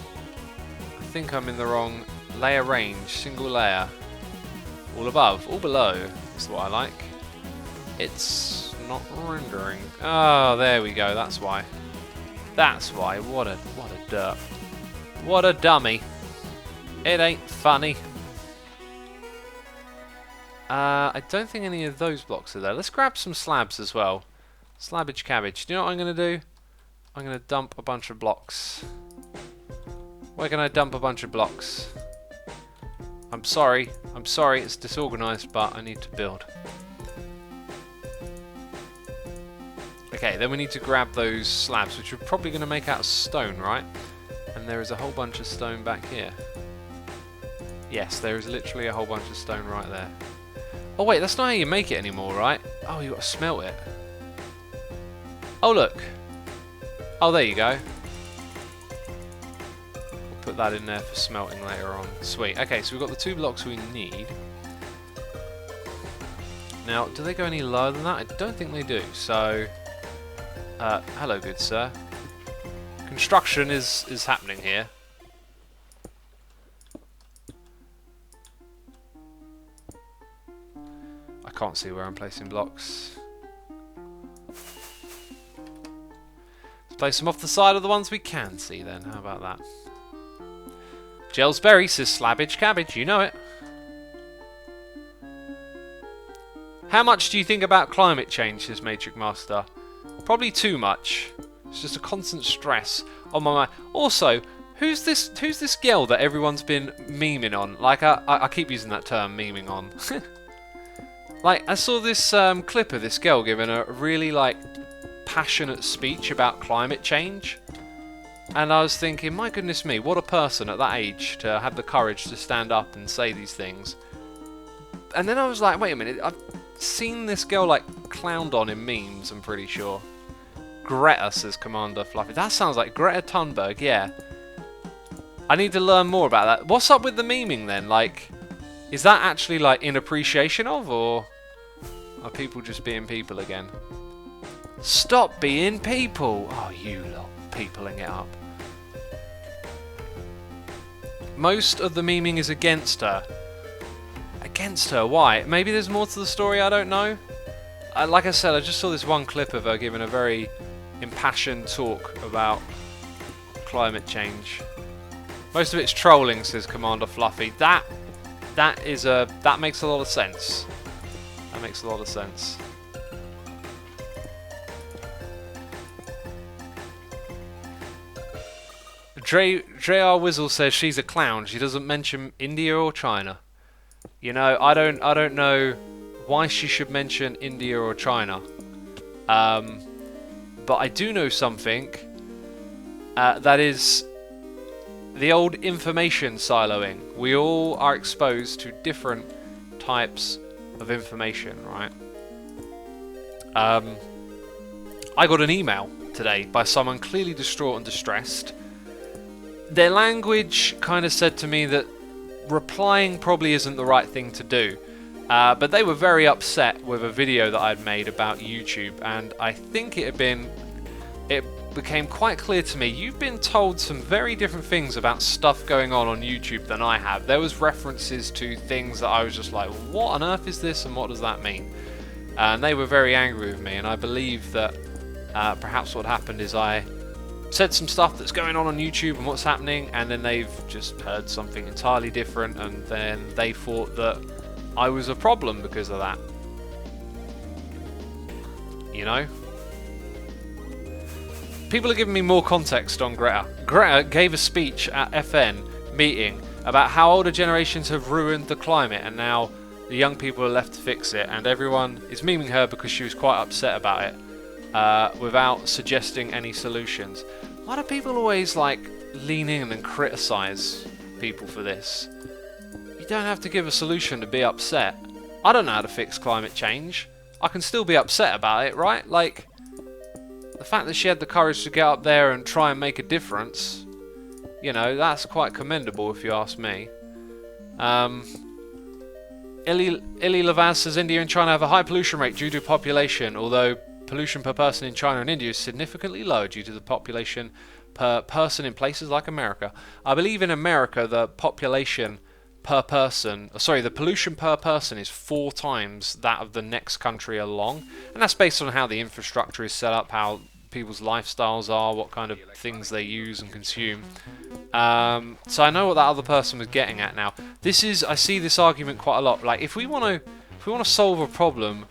I think I'm in the wrong layer range. Single layer. All above. All below is what I like. It's not rendering. Oh, there we go. That's why. That's why. What a derp. What a dummy. It ain't funny. I don't think any of those blocks are there. Let's grab some slabs as well. Slabbage cabbage. Do you know what I'm going to do? I'm going to dump a bunch of blocks. Where can I dump a bunch of blocks? I'm sorry, it's disorganized, but I need to build. Okay, then we need to grab those slabs, which we're probably going to make out of stone, right? And there is a whole bunch of stone back here. Yes, there is literally a whole bunch of stone right there. Oh wait, that's not how you make it anymore, right? Oh, you got to smelt it. Oh, look. Oh, there you go. We'll put that in there for smelting later on. Sweet. Okay, so we've got the 2 blocks we need. Now, do they go any lower than that? I don't think they do. So, hello, good sir. Construction is happening here. I can't see where I'm placing blocks. Let's place them off the side of the ones we can see then. How about that? Gelsberry says slabbage cabbage. You know it. How much do you think about climate change, says Matrix Master? Probably too much. It's just a constant stress on my mind. Also, who's this girl that everyone's been memeing on? Like, I keep using that term, memeing on. Like, I saw this clip of this girl giving a really, like, passionate speech about climate change. And I was thinking, my goodness me, what a person at that age to have the courage to stand up and say these things. And then I was like, wait a minute, I've seen this girl, like, clowned on in memes, I'm pretty sure. Greta, says Commander Fluffy. That sounds like Greta Thunberg, yeah. I need to learn more about that. What's up with the memeing then? Like, is that actually, like, in appreciation of, or are people just being people again? Stop being people! Oh, you lot, peopling it up. Most of the memeing is against her. Against her? Why? Maybe there's more to the story, I don't know. Like I said, I just saw this one clip of her giving a very impassioned talk about climate change. Most of it's trolling, says Commander Fluffy. That makes a lot of sense. That makes a lot of sense. Dre.R. Wizzle says she's a clown. She doesn't mention India or China. You know, I don't know why she should mention India or China. But I do know something. That is the old information siloing. We all are exposed to different types of information, right? I got an email today by someone clearly distraught and distressed. Their language kind of said to me that replying probably isn't the right thing to do. But they were very upset with a video that I'd made about YouTube, and I think it became quite clear to me you've been told some very different things about stuff going on YouTube than I have. There was references to things that I was just like, what on earth is this and what does that mean? And they were very angry with me, and I believe that perhaps what happened is I said some stuff that's going on YouTube and what's happening, and then they've just heard something entirely different, and then they thought that I was a problem because of that. You know? People are giving me more context on Greta. Greta gave a speech at FN meeting about how older generations have ruined the climate and now the young people are left to fix it, and everyone is memeing her because she was quite upset about it without suggesting any solutions. Why do people always like lean in and criticize people for this? You don't have to give a solution to be upset. I don't know how to fix climate change. I can still be upset about it, right? Like, the fact that she had the courage to get up there and try and make a difference, you know, that's quite commendable if you ask me. Illy Lavaz says India and China have a high pollution rate due to population, although pollution per person in China and India is significantly lower due to the population per person in places like America. I believe in America the population per person, the pollution per person is 4 times that of the next country along, and that's based on how the infrastructure is set up, how people's lifestyles are, what kind of things they use and consume. So I know what that other person was getting at now. I see this argument quite a lot. Like, if we want to solve a problem,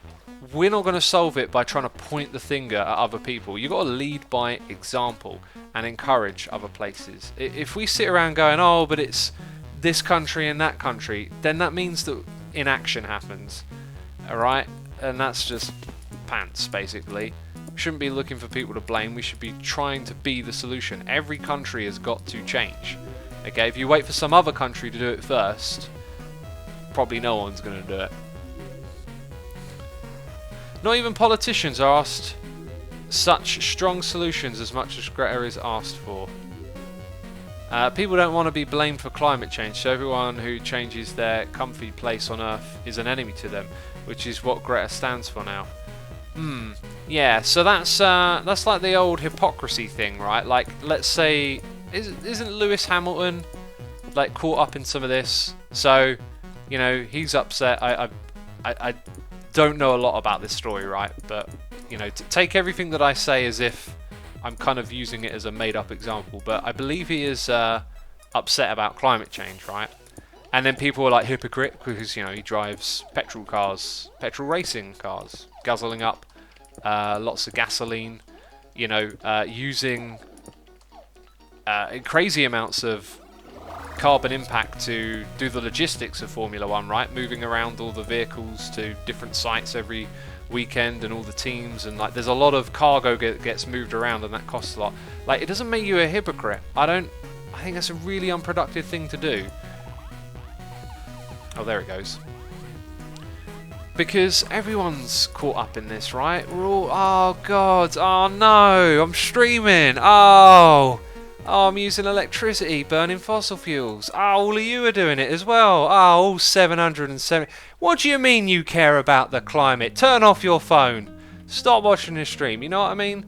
we're not going to solve it by trying to point the finger at other people. You've got to lead by example and encourage other places. If we sit around going, oh, but it's this country and that country, then that means that inaction happens. Alright? And that's just pants, basically. We shouldn't be looking for people to blame. We should be trying to be the solution. Every country has got to change. Okay? If you wait for some other country to do it first, probably no one's going to do it. Not even politicians are asked such strong solutions as much as Greta is asked for. People don't want to be blamed for climate change, so everyone who changes their comfy place on Earth is an enemy to them, which is what Greta stands for now. Yeah, so that's like the old hypocrisy thing, right? Like, let's say, isn't Lewis Hamilton like caught up in some of this? So, you know, he's upset. I don't know a lot about this story, right? But, you know, take everything that I say as if I'm kind of using it as a made-up example. But I believe he is upset about climate change, right? And then people are like, hypocrite, because, you know, he drives petrol racing cars, guzzling up lots of gasoline, you know, using crazy amounts of carbon impact to do the logistics of Formula One, right? Moving around all the vehicles to different sites every weekend and all the teams, and like there's a lot of cargo gets moved around and that costs a lot. Like, it doesn't make you a hypocrite. I think that's a really unproductive thing to do. Oh, there it goes. Because everyone's caught up in this, right? We're all, oh god, oh no, I'm streaming, oh, I'm using electricity, burning fossil fuels, oh, all of you are doing it as well, oh, all 770, what do you mean you care about the climate? Turn off your phone, stop watching the stream, you know what I mean?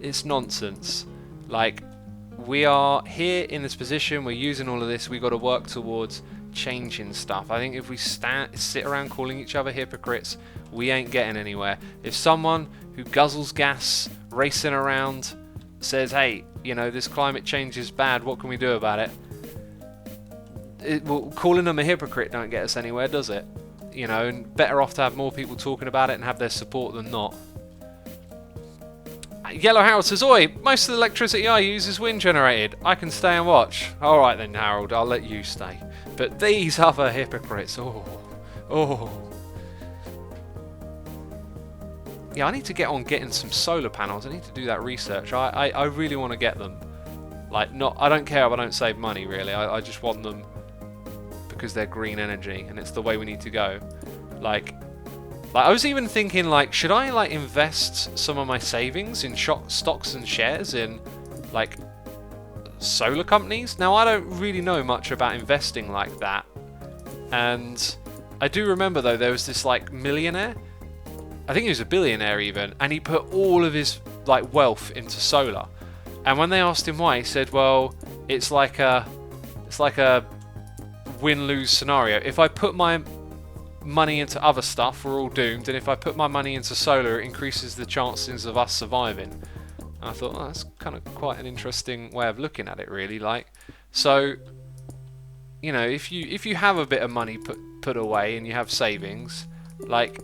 It's nonsense. Like, we are here in this position, we're using all of this, we've got to work towards changing stuff. I think if we sit around calling each other hypocrites, we ain't getting anywhere. If someone who guzzles gas racing around says, hey, you know, this climate change is bad, what can we do about it? Well, calling them a hypocrite don't get us anywhere, does it? You know, and better off to have more people talking about it and have their support than not. Yellow Harold says, oi, most of the electricity I use is wind generated. I can stay and watch. Alright then, Harold, I'll let you stay. But these other hypocrites, oh. Yeah, I need to get on getting some solar panels. I need to do that research. I really want to get them. Like, I don't care if I don't save money, really. I just want them because they're green energy, and it's the way we need to go. Like I was even thinking, like, should I like invest some of my savings in stocks and shares in like solar companies? Now, I don't really know much about investing like that, and I do remember though there was this like millionaire, I think he was a billionaire even, and he put all of his like wealth into solar. And when they asked him why, he said, well, it's like a win-lose scenario. If I put my money into other stuff, we're all doomed, and if I put my money into solar, it increases the chances of us surviving. And I thought, oh, that's kind of quite an interesting way of looking at it, really. Like, so, you know, if you have a bit of money put away and you have savings, like,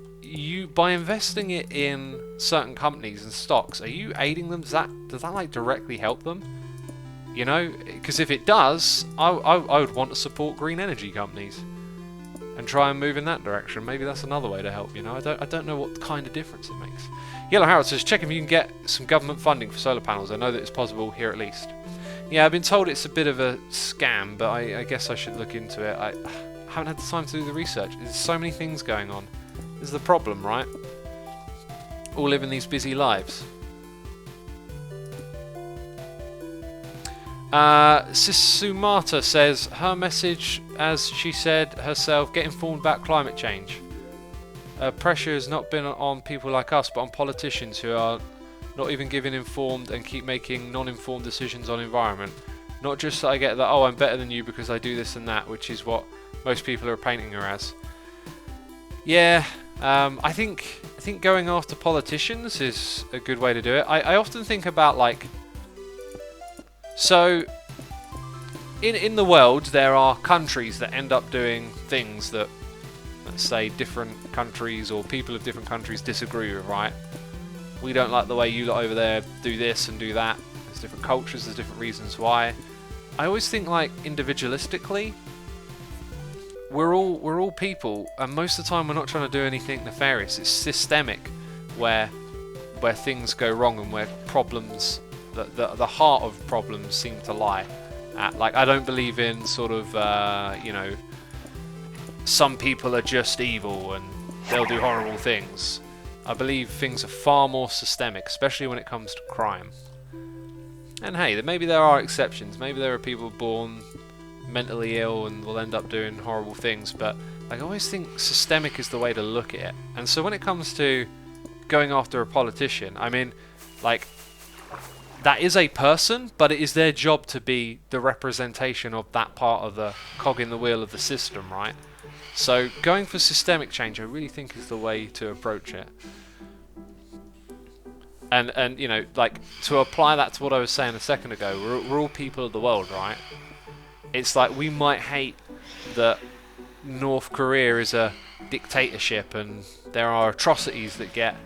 by investing it in certain companies and stocks, are you aiding them? Does that like directly help them? You know, because if it does, I would want to support green energy companies and try and move in that direction. Maybe that's another way to help, you know. I don't know what kind of difference it makes. Yellow Harold says, check if you can get some government funding for solar panels. I know that it's possible here at least. Yeah, I've been told it's a bit of a scam, but I guess I should look into it. I haven't had the time to do the research. There's so many things going on. This is the problem, right? All living these busy lives. Sisumata says, her message, as she said herself, get informed about climate change. Pressure has not been on people like us, but on politicians who are not even giving informed and keep making non-informed decisions on environment. Not just that I get that, oh, I'm better than you because I do this and that, which is what most people are painting her as. Yeah, I think going after politicians is a good way to do it. I often think about, like, so in the world there are countries that end up doing things that, let's say, different countries or people of different countries disagree with, right? We don't like the way you lot over there do this and do that. There's different cultures, there's different reasons why. I always think, like, individualistically, we're all people, and most of the time we're not trying to do anything nefarious. It's systemic where things go wrong and where problems, the heart of problems seem to lie at. Like, I don't believe in sort of, you know, some people are just evil and they'll do horrible things. I believe things are far more systemic, especially when it comes to crime. And hey, maybe there are exceptions. Maybe there are people born mentally ill and will end up doing horrible things, but like, I always think systemic is the way to look at it. And so when it comes to going after a politician, I mean, like, that is a person, but it is their job to be the representation of that part of the cog in the wheel of the system, right? So going for systemic change, I really think, is the way to approach it. And you know, like, to apply that to what I was saying a second ago, we're all people of the world, right? It's like, we might hate that North Korea is a dictatorship and there are atrocities that get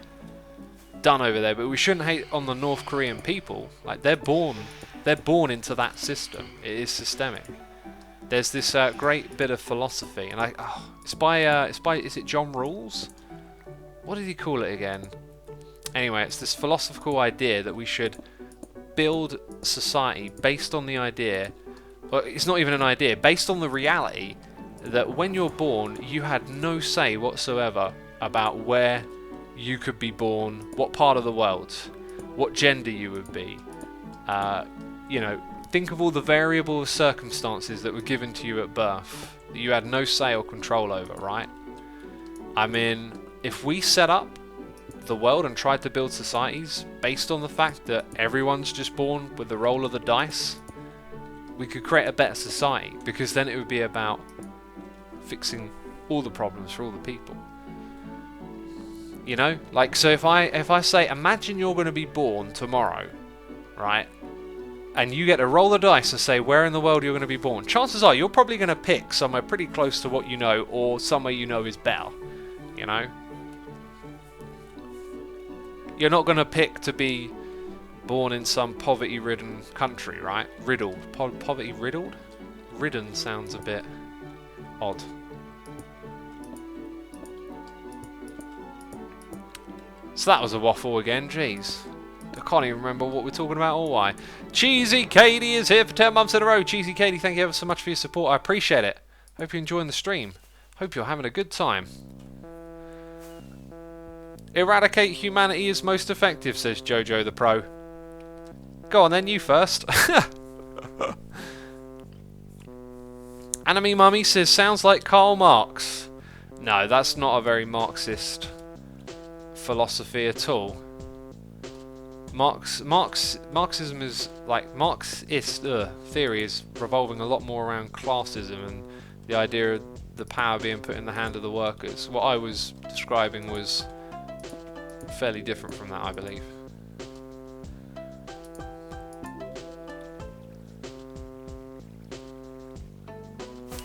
done over there, but we shouldn't hate on the North Korean people. Like, they're born into that system. It is systemic. There's this great bit of philosophy, and it's by is it John Rawls? What did he call it again? Anyway, it's this philosophical idea that we should build society based on the idea, or it's not even an idea, based on the reality that when you're born, you had no say whatsoever about where you could be born, what part of the world, what gender you would be. You know, think of all the variable circumstances that were given to you at birth that you had no say or control over, right? I mean, if we set up the world and tried to build societies based on the fact that everyone's just born with the roll of the dice, we could create a better society, because then it would be about fixing all the problems for all the people. You know, like, so if I say, imagine you're going to be born tomorrow, right? And you get to roll the dice and say where in the world you're going to be born. Chances are you're probably going to pick somewhere pretty close to what you know, or somewhere you know is better. You know? You're not going to pick to be born in some poverty-ridden country, right? Riddled. Poverty-riddled? Ridden sounds a bit odd. So that was a waffle again, jeez. I can't even remember what we're talking about or why. Cheesy Katie is here for 10 months in a row. Cheesy Katie, thank you ever so much for your support. I appreciate it. Hope you're enjoying the stream. Hope you're having a good time. Eradicate humanity is most effective, says Jojo the Pro. Go on then, you first. Anime Mummy says, sounds like Karl Marx. No, that's not a very Marxist philosophy at all. Marxism is like, Marxist theory is revolving a lot more around classism and the idea of the power being put in the hand of the workers. What I was describing was fairly different from that, I believe.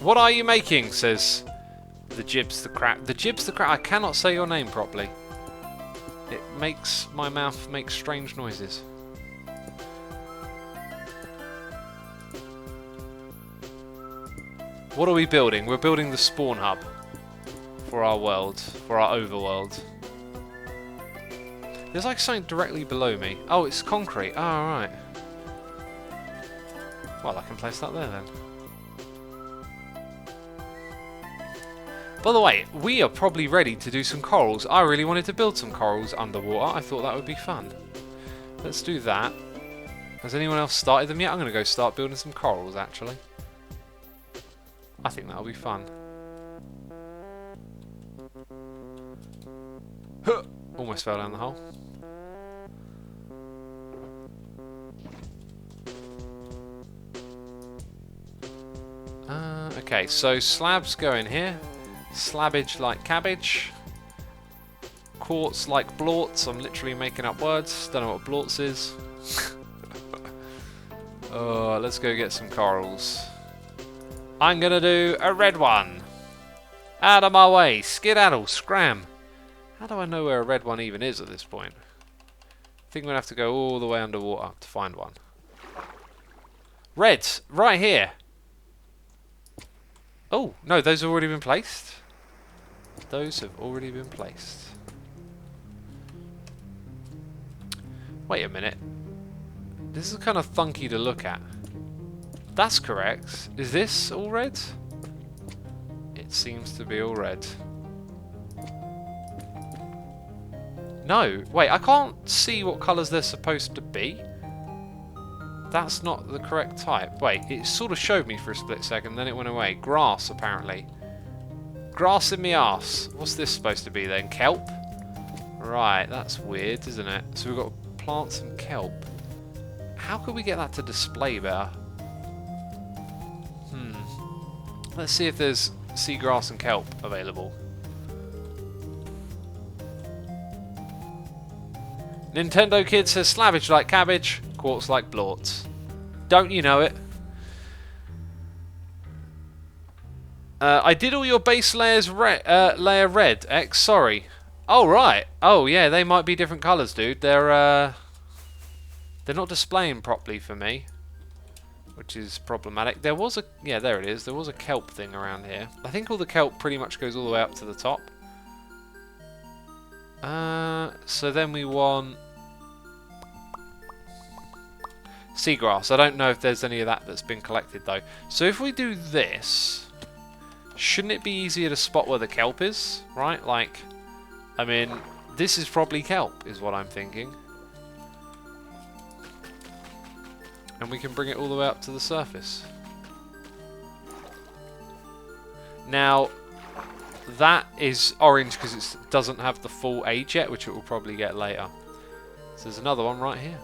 What are you making? Says the Jibs the Crap. The Jibs the Crap. I cannot say your name properly. It makes my mouth make strange noises. What are we building? We're building the spawn hub for our world, for our overworld. There's like something directly below me. Oh, it's concrete. Oh, right. Well, I can place that there then. By the way, we are probably ready to do some corals. I really wanted to build some corals underwater. I thought that would be fun. Let's do that. Has anyone else started them yet? I'm going to go start building some corals, actually. I think that'll be fun. Huh! Almost fell down the hole. Okay, so slabs go in here. Slabbage like cabbage. Quartz like blorts. I'm literally making up words. Don't know what blorts is. Oh, let's go get some corals. I'm gonna do a red one. Out of my way. Skedaddle. Scram. How do I know where a red one even is at this point? I think I'm gonna have to go all the way underwater to find one. Reds. Right here. Oh, no, those have already been placed. Those have already been placed. Wait a minute. This is kind of funky to look at. That's correct. Is this all red? It seems to be all red. No, wait, I can't see what colours they're supposed to be. That's not the correct type. Wait, it sort of showed me for a split second, then it went away. Grass, apparently. Grass in me arse. What's this supposed to be then? Kelp? Right, that's weird, isn't it? So we've got to plant some kelp. How could we get that to display better? Let's see if there's seagrass and kelp available. Nintendo Kid says slavage like cabbage, quartz like blorts. Don't you know it? I did all your base layers layer red, X, sorry. Oh right. Oh yeah, they might be different colours, dude. They're not displaying properly for me, which is problematic. There was a there it is. There was a kelp thing around here. I think all the kelp pretty much goes all the way up to the top. So then we want seagrass. I don't know if there's any of that that's been collected though. So if we do this, shouldn't it be easier to spot where the kelp is, right? Like, I mean, this is probably kelp, is what I'm thinking. And we can bring it all the way up to the surface. Now, that is orange because it doesn't have the full age yet, which it will probably get later. So there's another one right here.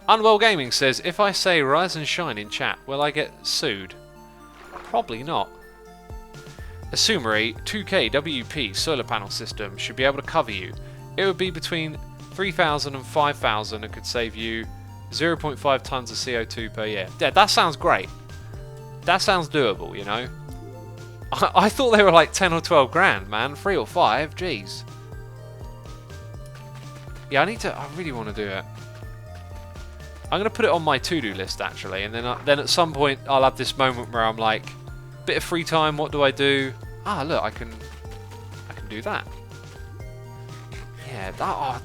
Unwell Gaming says, if I say rise and shine in chat, will I get sued? Probably not. Assumery 2K WP solar panel system should be able to cover you. It would be between 3,000 and 5,000 and could save you 0.5 tons of CO2 per year. Yeah, that sounds great. That sounds doable, you know. I thought they were like 10 or 12 grand, man. 3 or 5, jeez. Yeah, I really want to do it. I'm going to put it on my to-do list, actually, and then at some point I'll have this moment where I'm like, bit of free time, what do I do? Ah, look, I can do that. Yeah,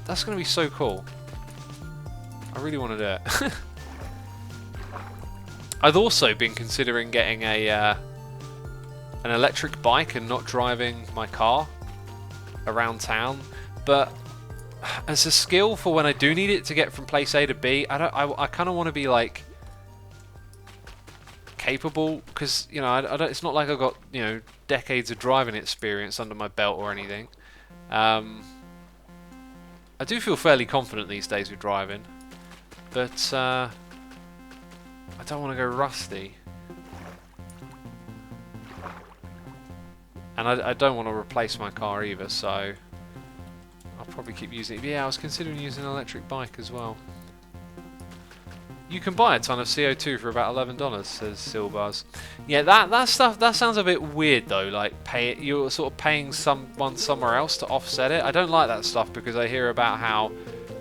that's going to be so cool. I really want to do it. I've also been considering getting an electric bike and not driving my car around town, but as a skill for when I do need it to get from place A to B, I kind of want to be like capable, because you know it's not like I've got decades of driving experience under my belt or anything. I do feel fairly confident these days with driving, but I don't want to go rusty, and I don't want to replace my car either, so I'll probably keep using it. Yeah, I was considering using an electric bike as well. You can buy a ton of CO2 for about $11, says Silbars. Yeah, that stuff, that sounds a bit weird though, like you're sort of paying someone somewhere else to offset it. I don't like that stuff because I hear about how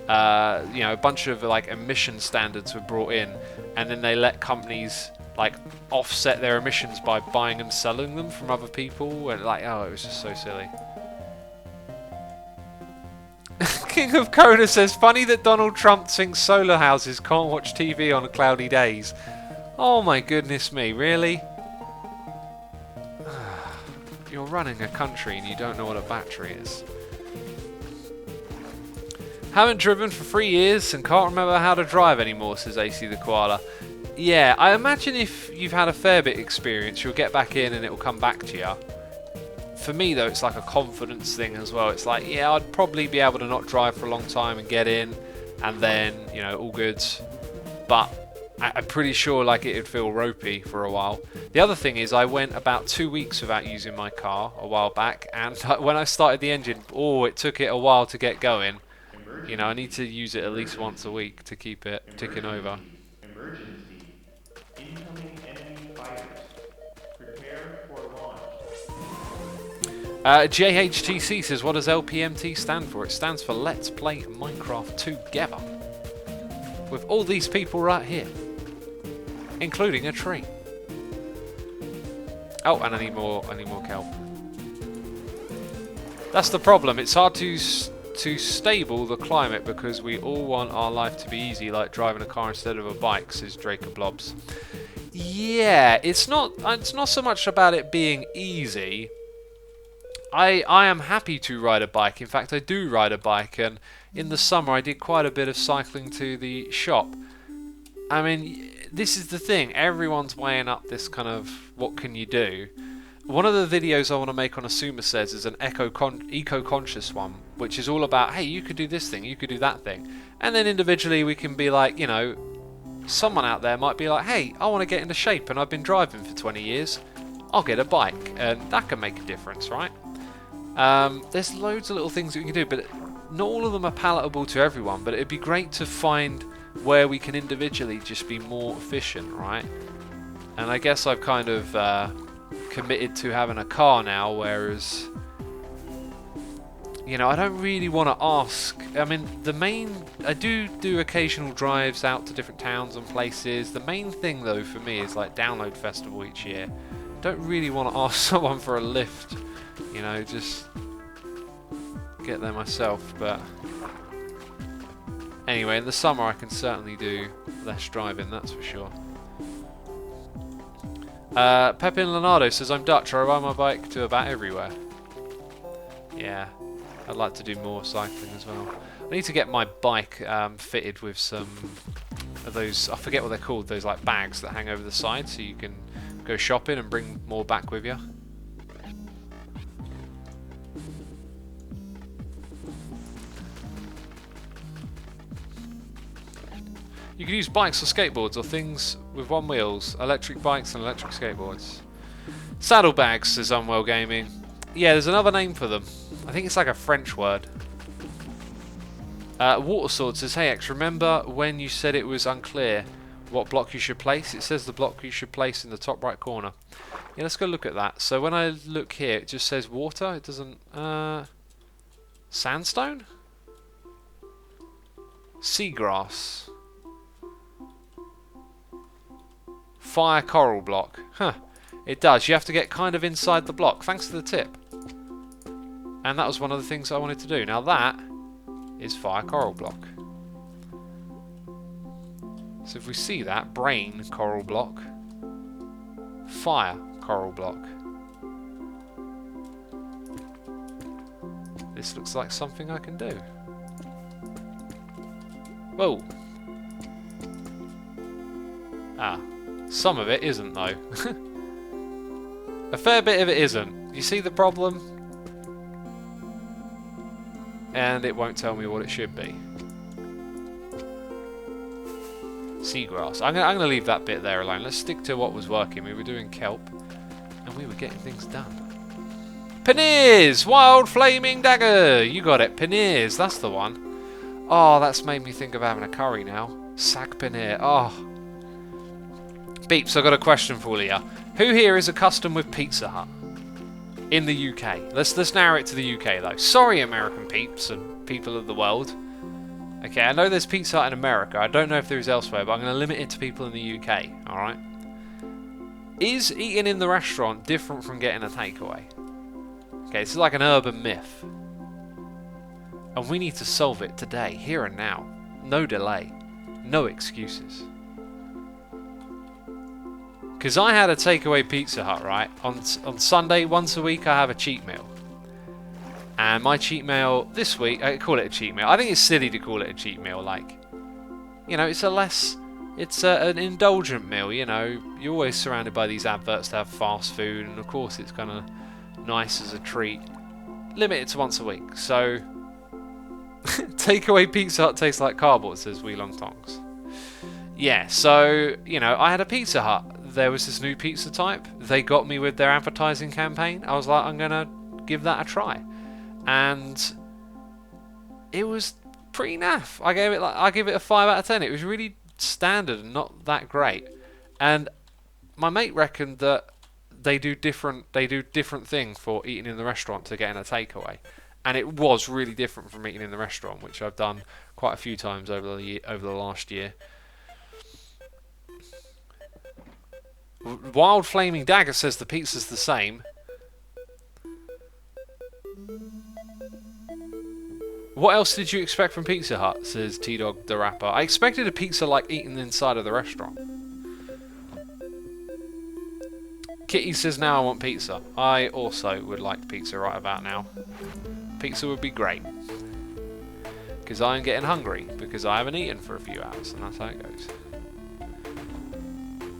a bunch of like emission standards were brought in, and then they let companies like offset their emissions by buying and selling them from other people, and like, oh, it was just so silly. King of Kona says, funny that Donald Trump thinks solar houses can't watch TV on cloudy days. Oh my goodness me, really? You're running a country and you don't know what a battery is. Haven't driven for 3 years and can't remember how to drive anymore, says AC the Koala. Yeah, I imagine if you've had a fair bit of experience, you'll get back in and it will come back to you. For me though, it's like a confidence thing as well. It's like, yeah, I'd probably be able to not drive for a long time and get in, and then, all good. But I'm pretty sure like it'd feel ropey for a while. The other thing is I went about 2 weeks without using my car a while back, and when I started the engine, it took it a while to get going. I need to use it at least once a week to keep it ticking over. Emergency. Incoming enemy fighters. Prepare for launch. JHTC says, what does LPMT stand for? It stands for Let's Play Minecraft Together. With all these people right here. Including a tree. Oh, and I need more kelp. That's the problem. It's hard to stable the climate because we all want our life to be easy, like driving a car instead of a bike, says Draco Blobs. Yeah, it's not so much about it being easy. I am happy to ride a bike. In fact, I do ride a bike, and in the summer I did quite a bit of cycling to the shop. I mean, this is the thing. Everyone's weighing up this kind of what can you do. One of the videos I want to make on Asuma Says is an eco-conscious one, which is all about, hey, you could do this thing, you could do that thing. And then individually we can be like, you know, someone out there might be like, hey, I want to get into shape and I've been driving for 20 years. I'll get a bike, and that can make a difference, right? There's loads of little things that we can do, but not all of them are palatable to everyone, but it'd be great to find where we can individually just be more efficient, right? And I guess I've kind of committed to having a car now, whereas, you know, I don't really want to ask. I mean, I do occasional drives out to different towns and places. The main thing though for me is like Download Festival each year. Don't really want to ask someone for a lift, you know, just get there myself. But anyway, in the summer I can certainly do less driving, that's for sure. Pepin Leonardo says, I'm Dutch, I ride my bike to about everywhere. Yeah, I'd like to do more cycling as well. I need to get my bike fitted with some of those, I forget what they're called, those like bags that hang over the side so you can go shopping and bring more back with you. You can use bikes or skateboards or things with one wheels, electric bikes and electric skateboards. Saddlebags, says Unwell Gaming. Yeah, there's another name for them. I think it's like a French word. Watersword says, hey X, remember when you said it was unclear what block you should place? It says the block you should place in the top right corner. Yeah, let's go look at that. So when I look here, it just says water. It doesn't... sandstone? Seagrass. Fire coral block. Huh. It does. You have to get kind of inside the block. Thanks for the tip. And that was one of the things I wanted to do. Now that is fire coral block. So if we see that, brain coral block, fire coral block. This looks like something I can do. Whoa. Ah. Some of it isn't though. A fair bit of it isn't. You see the problem? And it won't tell me what it should be. Seagrass. I'm gonna leave that bit there alone. Let's stick to what was working. We were doing kelp and we were getting things done. Paneers! Wild Flaming Dagger! You got it. Paneers. That's the one. Oh, that's made me think of having a curry now. Sag paneer. Oh. Beeps, I've got a question for you. Who here is accustomed with Pizza Hut? In the UK. Let's narrow it to the UK though. Sorry, American peeps and people of the world. Okay, I know there's Pizza Hut in America. I don't know if there is elsewhere, but I'm going to limit it to people in the UK. Alright? Is eating in the restaurant different from getting a takeaway? Okay, this is like an urban myth. And we need to solve it today, here and now. No delay. No excuses. Because I had a takeaway Pizza Hut, right? On Sunday, once a week, I have a cheat meal. And my cheat meal this week, I call it a cheat meal. I think it's silly to call it a cheat meal. Like, you know, it's an indulgent meal, you know. You're always surrounded by these adverts to have fast food. And of course, it's kind of nice as a treat. Limited to once a week. So, takeaway Pizza Hut tastes like cardboard, says Wee Long Tongs. Yeah, so, you know, I had a Pizza Hut. There was this new pizza type. They got me with their advertising campaign. I was like, I'm going to give that a try. And it was pretty naff. I give it a 5 out of 10. It was really standard and not that great. And my mate reckoned that they do different things for eating in the restaurant to getting a takeaway. And it was really different from eating in the restaurant, which I've done quite a few times over the last year. Wild Flaming Dagger says the pizza's the same. What else did you expect from Pizza Hut, says T-Dog the Rapper. I expected a pizza like eaten inside of the restaurant. Kitty says now I want pizza. I also would like pizza right about now. Pizza would be great. Because I'm getting hungry. Because I haven't eaten for a few hours. And that's how it goes.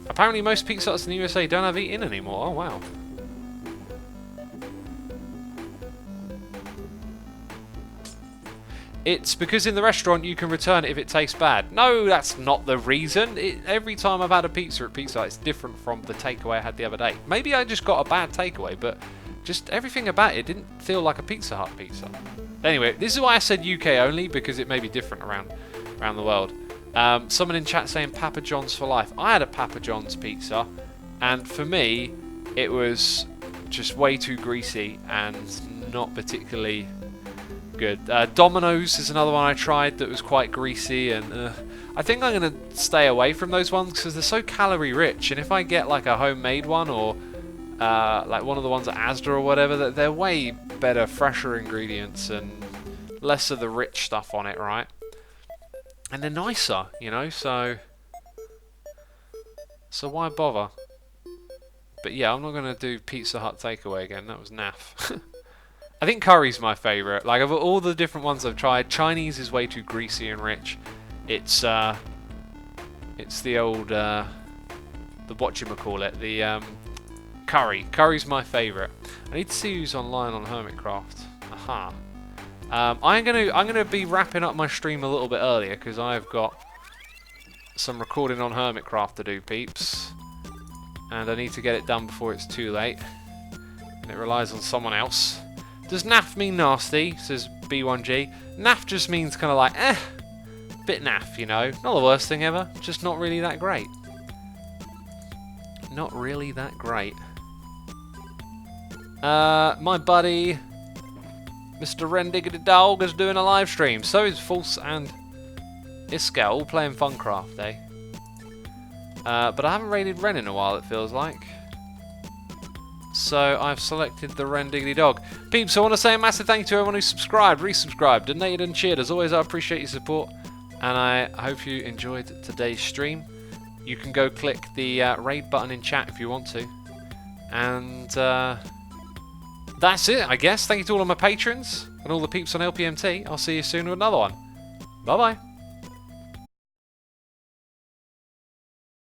Apparently most Pizza Huts in the USA don't have eat-in anymore. Oh, wow. It's because in the restaurant you can return it if it tastes bad. No, that's not the reason. Every time I've had a pizza at Pizza Hut, it's different from the takeaway I had the other day. Maybe I just got a bad takeaway, but just everything about it didn't feel like a Pizza Hut pizza. Anyway, this is why I said UK only, because it may be different around the world. Someone in chat saying Papa John's for life. I had a Papa John's pizza, and for me, it was just way too greasy and not particularly good. Domino's is another one I tried that was quite greasy, and I think I'm going to stay away from those ones because they're so calorie rich, and if I get like a homemade one or like one of the ones at Asda or whatever, they're way better, fresher ingredients and less of the rich stuff on it, right? And they're nicer, you know, so why bother? But yeah, I'm not going to do Pizza Hut takeaway again. That was naff. I think curry's my favourite. Like, of all the different ones I've tried, Chinese is way too greasy and rich. It's the old, the whatchamacallit, the curry. Curry's my favourite. I need to see who's online on Hermitcraft. Aha. I'm gonna be wrapping up my stream a little bit earlier because I've got some recording on Hermitcraft to do, peeps, and I need to get it done before it's too late. And it relies on someone else. Does naff mean nasty? Says B1G. Naff just means kind of like, bit naff, you know. Not the worst thing ever, just not really that great. Not really that great. My buddy, Mr. Rendiggity Dog, is doing a live stream. So is False and Iska, all playing Funcraft, eh? But I haven't raided Ren in a while, it feels like. So I've selected the Rendiggity Dog. Peeps, I want to say a massive thank you to everyone who subscribed, resubscribed, donated and cheered. As always, I appreciate your support, and I hope you enjoyed today's stream. You can go click the raid button in chat if you want to. And that's it, I guess. Thank you to all of my patrons and all the peeps on LPMT. I'll see you soon with another one. Bye-bye.